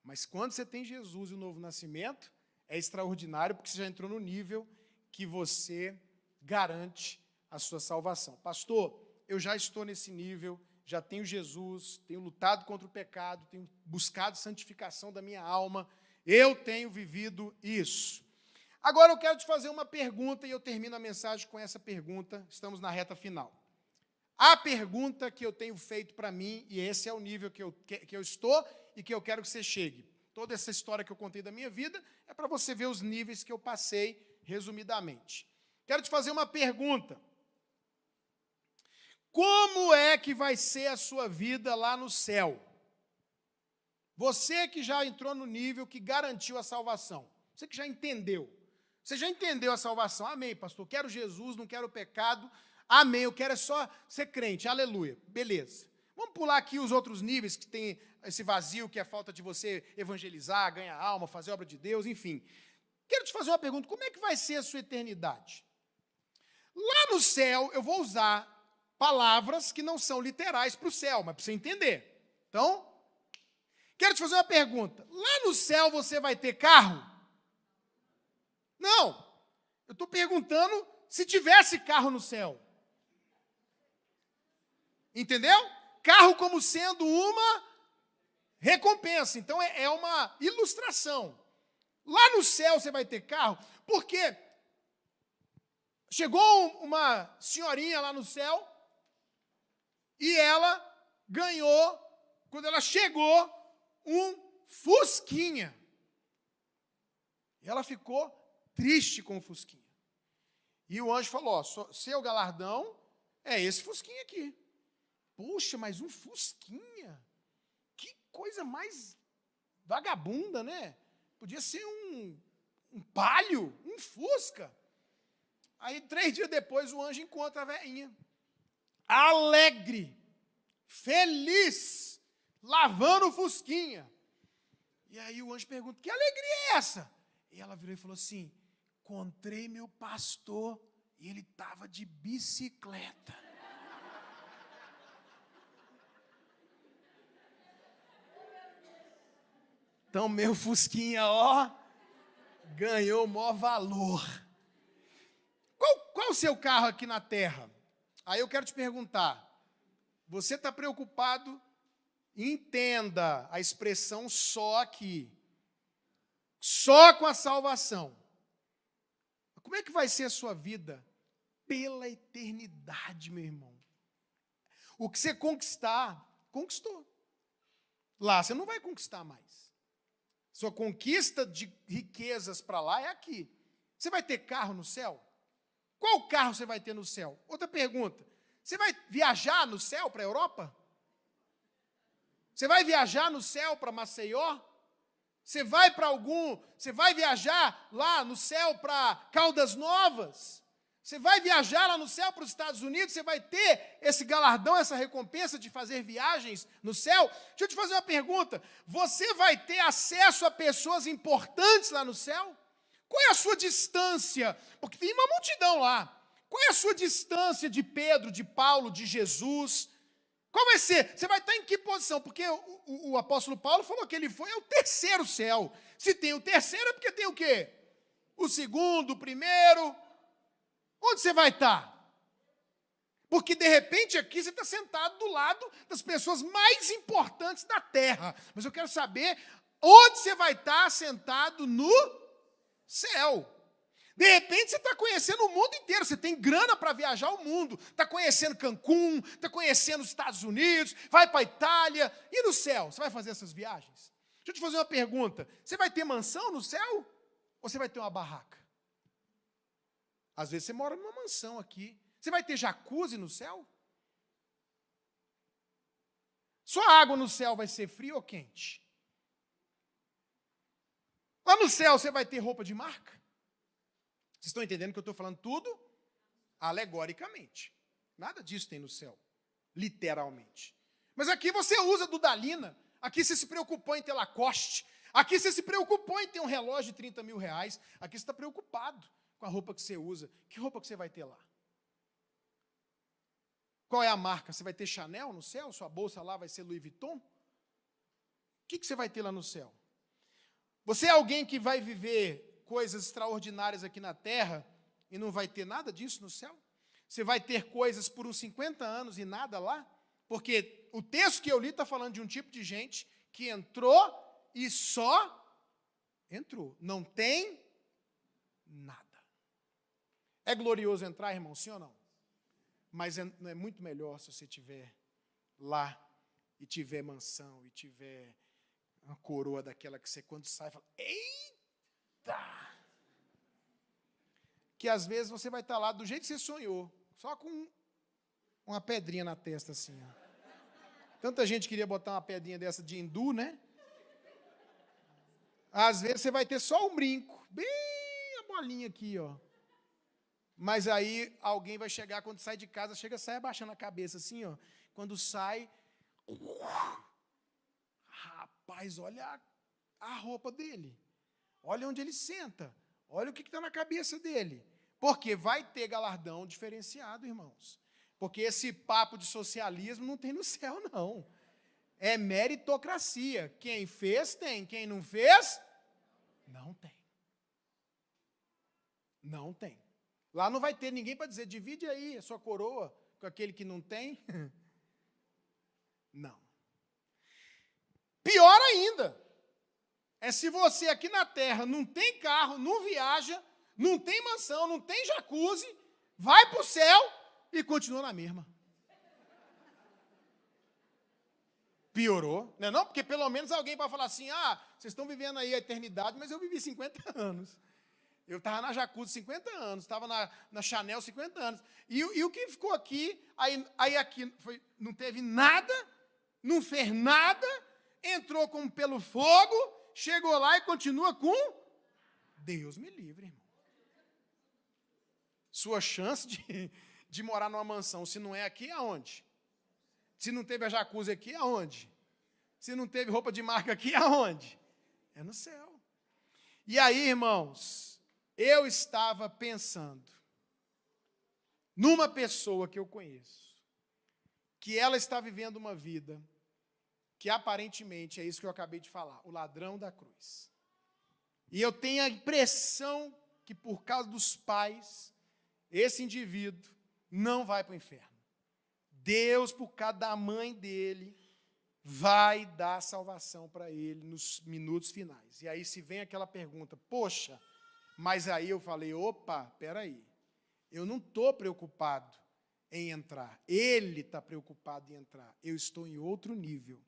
S1: Mas quando você tem Jesus e o novo nascimento, é extraordinário, porque você já entrou no nível que você garante a sua salvação. Pastor, eu já estou nesse nível, já tenho Jesus, tenho lutado contra o pecado, tenho buscado santificação da minha alma, eu tenho vivido isso. Agora eu quero te fazer uma pergunta e eu termino a mensagem com essa pergunta, estamos na reta final. A pergunta que eu tenho feito para mim, e esse é o nível que eu estou e que eu quero que você chegue. Toda essa história que eu contei da minha vida é para você ver os níveis que eu passei resumidamente. Quero te fazer uma pergunta. Como é que vai ser a sua vida lá no céu? Você que já entrou no nível que garantiu a salvação. Você que já entendeu. Você já entendeu a salvação. Amém, pastor. Quero Jesus, não quero pecado. Amém, eu quero é só ser crente. Aleluia. Beleza. Vamos pular aqui os outros níveis que tem esse vazio, que é a falta de você evangelizar, ganhar alma, fazer obra de Deus, enfim. Quero te fazer uma pergunta. Como é que vai ser a sua eternidade? Lá no céu, eu vou usar palavras que não são literais para o céu, mas para você entender. Então, quero te fazer uma pergunta. Lá no céu você vai ter carro? Não. Eu estou perguntando se tivesse carro no céu. Entendeu? Carro como sendo uma recompensa. Então, é uma ilustração. Lá no céu você vai ter carro, porque chegou uma senhorinha lá no céu e ela ganhou, quando ela chegou, um Fusquinha. E ela ficou triste com o Fusquinha. E o anjo falou, seu galardão é esse Fusquinha aqui. Puxa, mas um Fusquinha? Que coisa mais vagabunda, né? Podia ser um Palio, um Fusca. Aí, 3 dias depois, o anjo encontra a velhinha. Alegre, feliz, lavando o Fusquinha. E aí o anjo pergunta, que alegria é essa? E ela virou e falou assim, encontrei meu pastor e ele estava de bicicleta. Então, meu Fusquinha, ó, ganhou o maior valor. Qual o seu carro aqui na terra? Aí eu quero te perguntar, você está preocupado? Entenda a expressão só aqui. Só com a salvação. Como é que vai ser a sua vida? Pela eternidade, meu irmão. O que você conquistar, conquistou. Lá você não vai conquistar mais. Sua conquista de riquezas para lá é aqui. Você vai ter carro no céu? Qual carro você vai ter no céu? Outra pergunta. Você vai viajar no céu para a Europa? Você vai viajar no céu para Maceió? Você vai viajar lá no céu para Caldas Novas? Você vai viajar lá no céu para os Estados Unidos? Você vai ter esse galardão, essa recompensa de fazer viagens no céu? Deixa eu te fazer uma pergunta. Você vai ter acesso a pessoas importantes lá no céu? Qual é a sua distância? Porque tem uma multidão lá. Qual é a sua distância de Pedro, de Paulo, de Jesus? Qual vai ser? Você vai estar em que posição? Porque o apóstolo Paulo falou que ele foi ao terceiro céu. Se tem o terceiro, é porque tem o quê? O segundo, o primeiro. Onde você vai estar? Porque, de repente, aqui você está sentado do lado das pessoas mais importantes da terra. Mas eu quero saber onde você vai estar sentado no céu. De repente, você está conhecendo o mundo inteiro. Você tem grana para viajar o mundo. Está conhecendo Cancún, está conhecendo os Estados Unidos, vai para a Itália. E no céu? Você vai fazer essas viagens? Deixa eu te fazer uma pergunta. Você vai ter mansão no céu? Ou você vai ter uma barraca? Às vezes você mora numa mansão aqui. Você vai ter jacuzzi no céu? Sua água no céu vai ser fria ou quente? Lá no céu você vai ter roupa de marca? Vocês estão entendendo que eu estou falando tudo alegoricamente. Nada disso tem no céu, literalmente. Mas aqui você usa Dudalina, aqui você se preocupou em ter Lacoste, aqui você se preocupou em ter um relógio de 30 mil reais, aqui você está preocupado com a roupa que você usa. Que roupa que você vai ter lá? Qual é a marca? Você vai ter Chanel no céu? Sua bolsa lá vai ser Louis Vuitton? O que você vai ter lá no céu? Você é alguém que vai viver coisas extraordinárias aqui na terra e não vai ter nada disso no céu? Você vai ter coisas por uns 50 anos e nada lá? Porque o texto que eu li está falando de um tipo de gente que entrou e só entrou. Não tem nada. É glorioso entrar, irmão, sim ou não? Mas não é muito melhor se você estiver lá e tiver mansão e tiver uma coroa daquela que você, quando sai, fala, eita! que às vezes você vai estar lá do jeito que você sonhou, só com uma pedrinha na testa assim, ó. Tanta gente queria botar uma pedrinha dessa de hindu, né? Às vezes você vai ter só um brinco, bem a bolinha aqui, ó. Mas aí alguém vai chegar, quando sai de casa, sai abaixando a cabeça assim, ó. Quando sai, rapaz, olha a roupa dele. Olha onde ele senta. Olha o que está na cabeça dele. Porque vai ter galardão diferenciado, irmãos. Porque esse papo de socialismo não tem no céu, não. É meritocracia. Quem fez, tem. Quem não fez, não tem. Não tem. Lá não vai ter ninguém para dizer, divide aí a sua coroa com aquele que não tem. Não. Pior ainda, é se você aqui na terra não tem carro, não viaja, não tem mansão, não tem jacuzzi, vai para o céu e continua na mesma. Piorou, não é não? Porque pelo menos alguém vai falar assim, vocês estão vivendo aí a eternidade, mas eu vivi 50 anos. Eu estava na Jacuzzi 50 anos, estava na Chanel 50 anos. E o que ficou aqui, aí aqui não teve nada, não fez nada, entrou como pelo fogo, chegou lá e continua com Deus me livre, irmão. Sua chance de morar numa mansão, se não é aqui, aonde? Se não teve a Jacuzzi aqui, aonde? Se não teve roupa de marca aqui, aonde? É no céu. E aí, irmãos, eu estava pensando numa pessoa que eu conheço, que ela está vivendo uma vida que aparentemente é isso que eu acabei de falar, o ladrão da cruz. E eu tenho a impressão que por causa dos pais, esse indivíduo não vai para o inferno. Deus, por causa da mãe dele, vai dar salvação para ele nos minutos finais. E aí se vem aquela pergunta, poxa, mas aí eu falei, opa, peraí, eu não estou preocupado em entrar, ele está preocupado em entrar, eu estou em outro nível.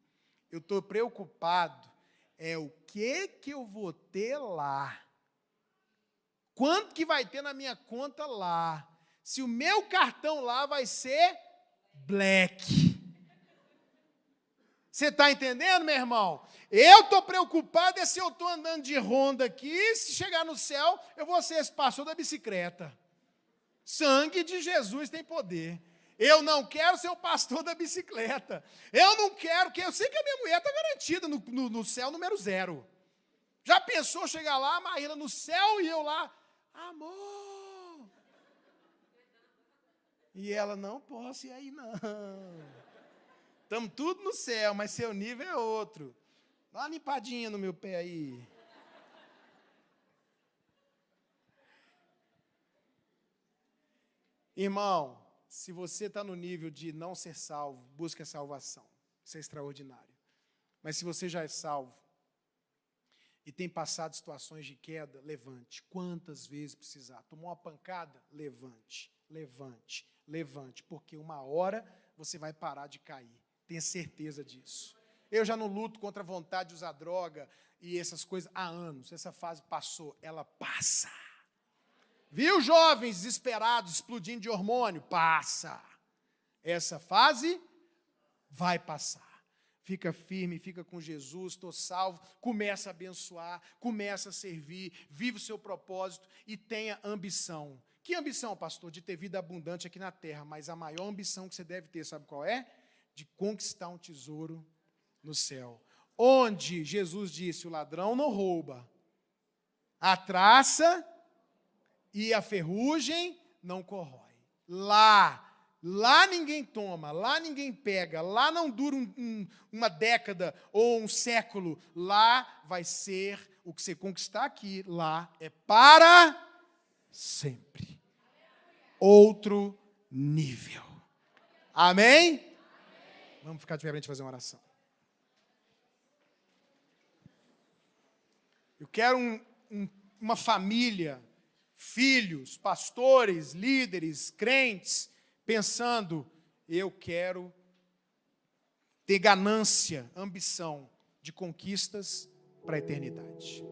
S1: Eu estou preocupado, o que eu vou ter lá? Quanto que vai ter na minha conta lá? Se o meu cartão lá vai ser black. Você está entendendo, meu irmão? Eu estou preocupado se eu estou andando de Honda aqui, se chegar no céu, eu vou ser esse pastor da bicicleta. Sangue de Jesus tem poder. Eu não quero ser o pastor da bicicleta. Eu não quero, eu sei que a minha mulher está garantida no céu número 0. Já pensou chegar lá, a Maíra no céu e eu lá, amor. E ela, não posso ir aí não. Estamos tudo no céu, mas seu nível é outro. Dá uma limpadinha no meu pé aí. Irmão, se você está no nível de não ser salvo, busque a salvação. Isso é extraordinário. Mas se você já é salvo e tem passado situações de queda, levante. Quantas vezes precisar. Tomou uma pancada? Levante, levante, levante. Porque uma hora você vai parar de cair. Tenha certeza disso. Eu já não luto contra a vontade de usar droga e essas coisas há anos. Essa fase passou, ela passa. Viu, jovens desesperados, explodindo de hormônio? Passa. Essa fase vai passar. Fica firme, fica com Jesus, estou salvo, começa a abençoar, começa a servir, vive o seu propósito e tenha ambição. Que ambição, pastor? De ter vida abundante aqui na terra, mas a maior ambição que você deve ter, sabe qual é? De conquistar um tesouro no céu. Onde Jesus disse, o ladrão não rouba, a traça e a ferrugem não corrói. Lá ninguém toma, lá ninguém pega, lá não dura uma década ou um século. Lá vai ser o que você conquistar aqui, lá é para sempre. Outro nível. Amém? Vamos ficar de pé para a gente fazer uma oração. Eu quero uma família, filhos, pastores, líderes, crentes, pensando, eu quero ter ganância, ambição de conquistas para a eternidade.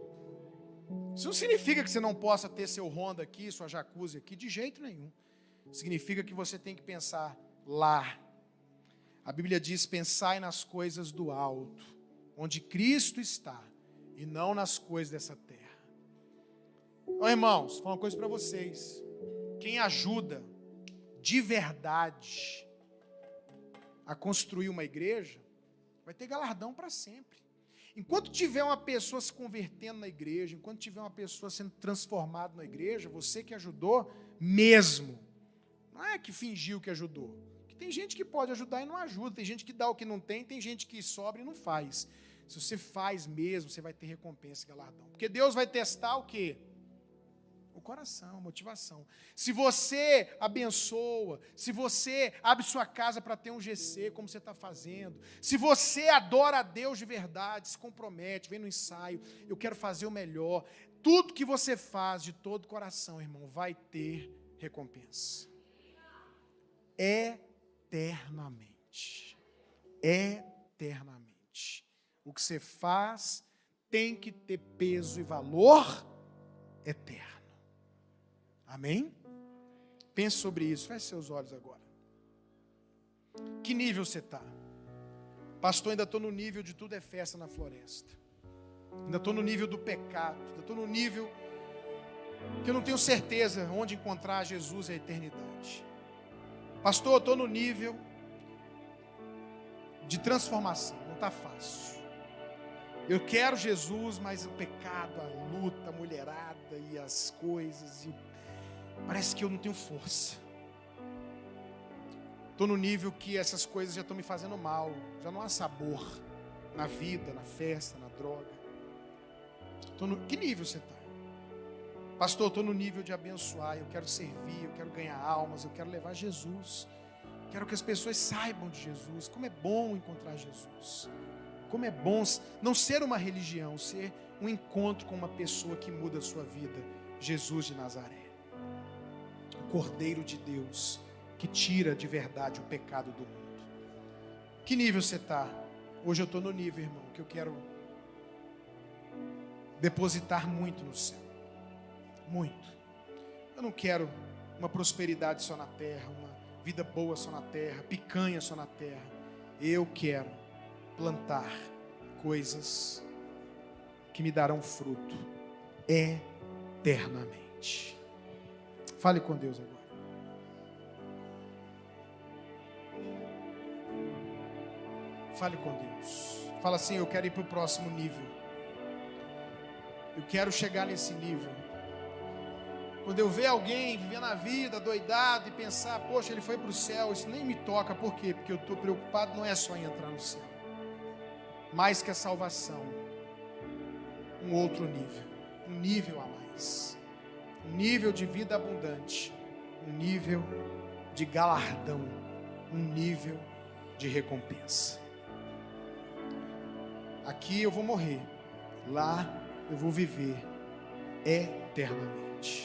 S1: Isso não significa que você não possa ter seu Honda aqui, sua jacuzzi aqui, de jeito nenhum. Significa que você tem que pensar lá. A Bíblia diz: pensai nas coisas do alto, onde Cristo está, e não nas coisas dessa terra. Ó, irmãos, vou falar uma coisa para vocês. Quem ajuda de verdade a construir uma igreja, vai ter galardão para sempre. Enquanto tiver uma pessoa se convertendo na igreja, enquanto tiver uma pessoa sendo transformada na igreja, você que ajudou mesmo. Não é que fingiu que ajudou. Porque tem gente que pode ajudar e não ajuda. Tem gente que dá o que não tem gente que sobra e não faz. Se você faz mesmo, você vai ter recompensa e galardão. Porque Deus vai testar o quê? O coração, a motivação. Se você abençoa, se você abre sua casa para ter um GC, como você está fazendo, se você adora a Deus de verdade, se compromete, vem no ensaio, eu quero fazer o melhor, tudo que você faz de todo o coração, irmão, vai ter recompensa. Eternamente. Eternamente. O que você faz tem que ter peso e valor eterno. Amém? Pense sobre isso. Feche seus olhos agora. Que nível você está? Pastor, ainda estou no nível de tudo é festa na floresta. Ainda estou no nível do pecado. Ainda estou no nível que eu não tenho certeza onde encontrar Jesus e a eternidade. Pastor, eu estou no nível de transformação. Não está fácil. Eu quero Jesus, mas o pecado, a luta, a mulherada e as coisas, parece que eu não tenho força. Estou no nível que essas coisas já estão me fazendo mal. Já não há sabor na vida, na festa, na droga. Que nível você está? Pastor, estou no nível de abençoar. Eu quero servir, eu quero ganhar almas, eu quero levar Jesus. Quero que as pessoas saibam de Jesus. Como é bom encontrar Jesus. Como é bom não ser uma religião, ser um encontro com uma pessoa que muda a sua vida. Jesus de Nazaré. O Cordeiro de Deus, que tira de verdade o pecado do mundo. Que nível você está? Hoje eu estou no nível, irmão, que eu quero depositar muito no céu. Muito. Eu não quero uma prosperidade só na terra, uma vida boa só na terra, picanha só na terra. Eu quero plantar coisas que me darão fruto eternamente. Fale com Deus agora. Fale com Deus. Fala assim: eu quero ir para o próximo nível. Eu quero chegar nesse nível. Quando eu ver alguém vivendo a vida doidado e pensar, poxa, ele foi para o céu, isso nem me toca. Por quê? Porque eu estou preocupado não é só em entrar no céu. Mais que a salvação, um outro nível, um nível a mais, um nível de vida abundante, um nível de galardão, um nível de recompensa. Aqui eu vou morrer, lá eu vou viver eternamente.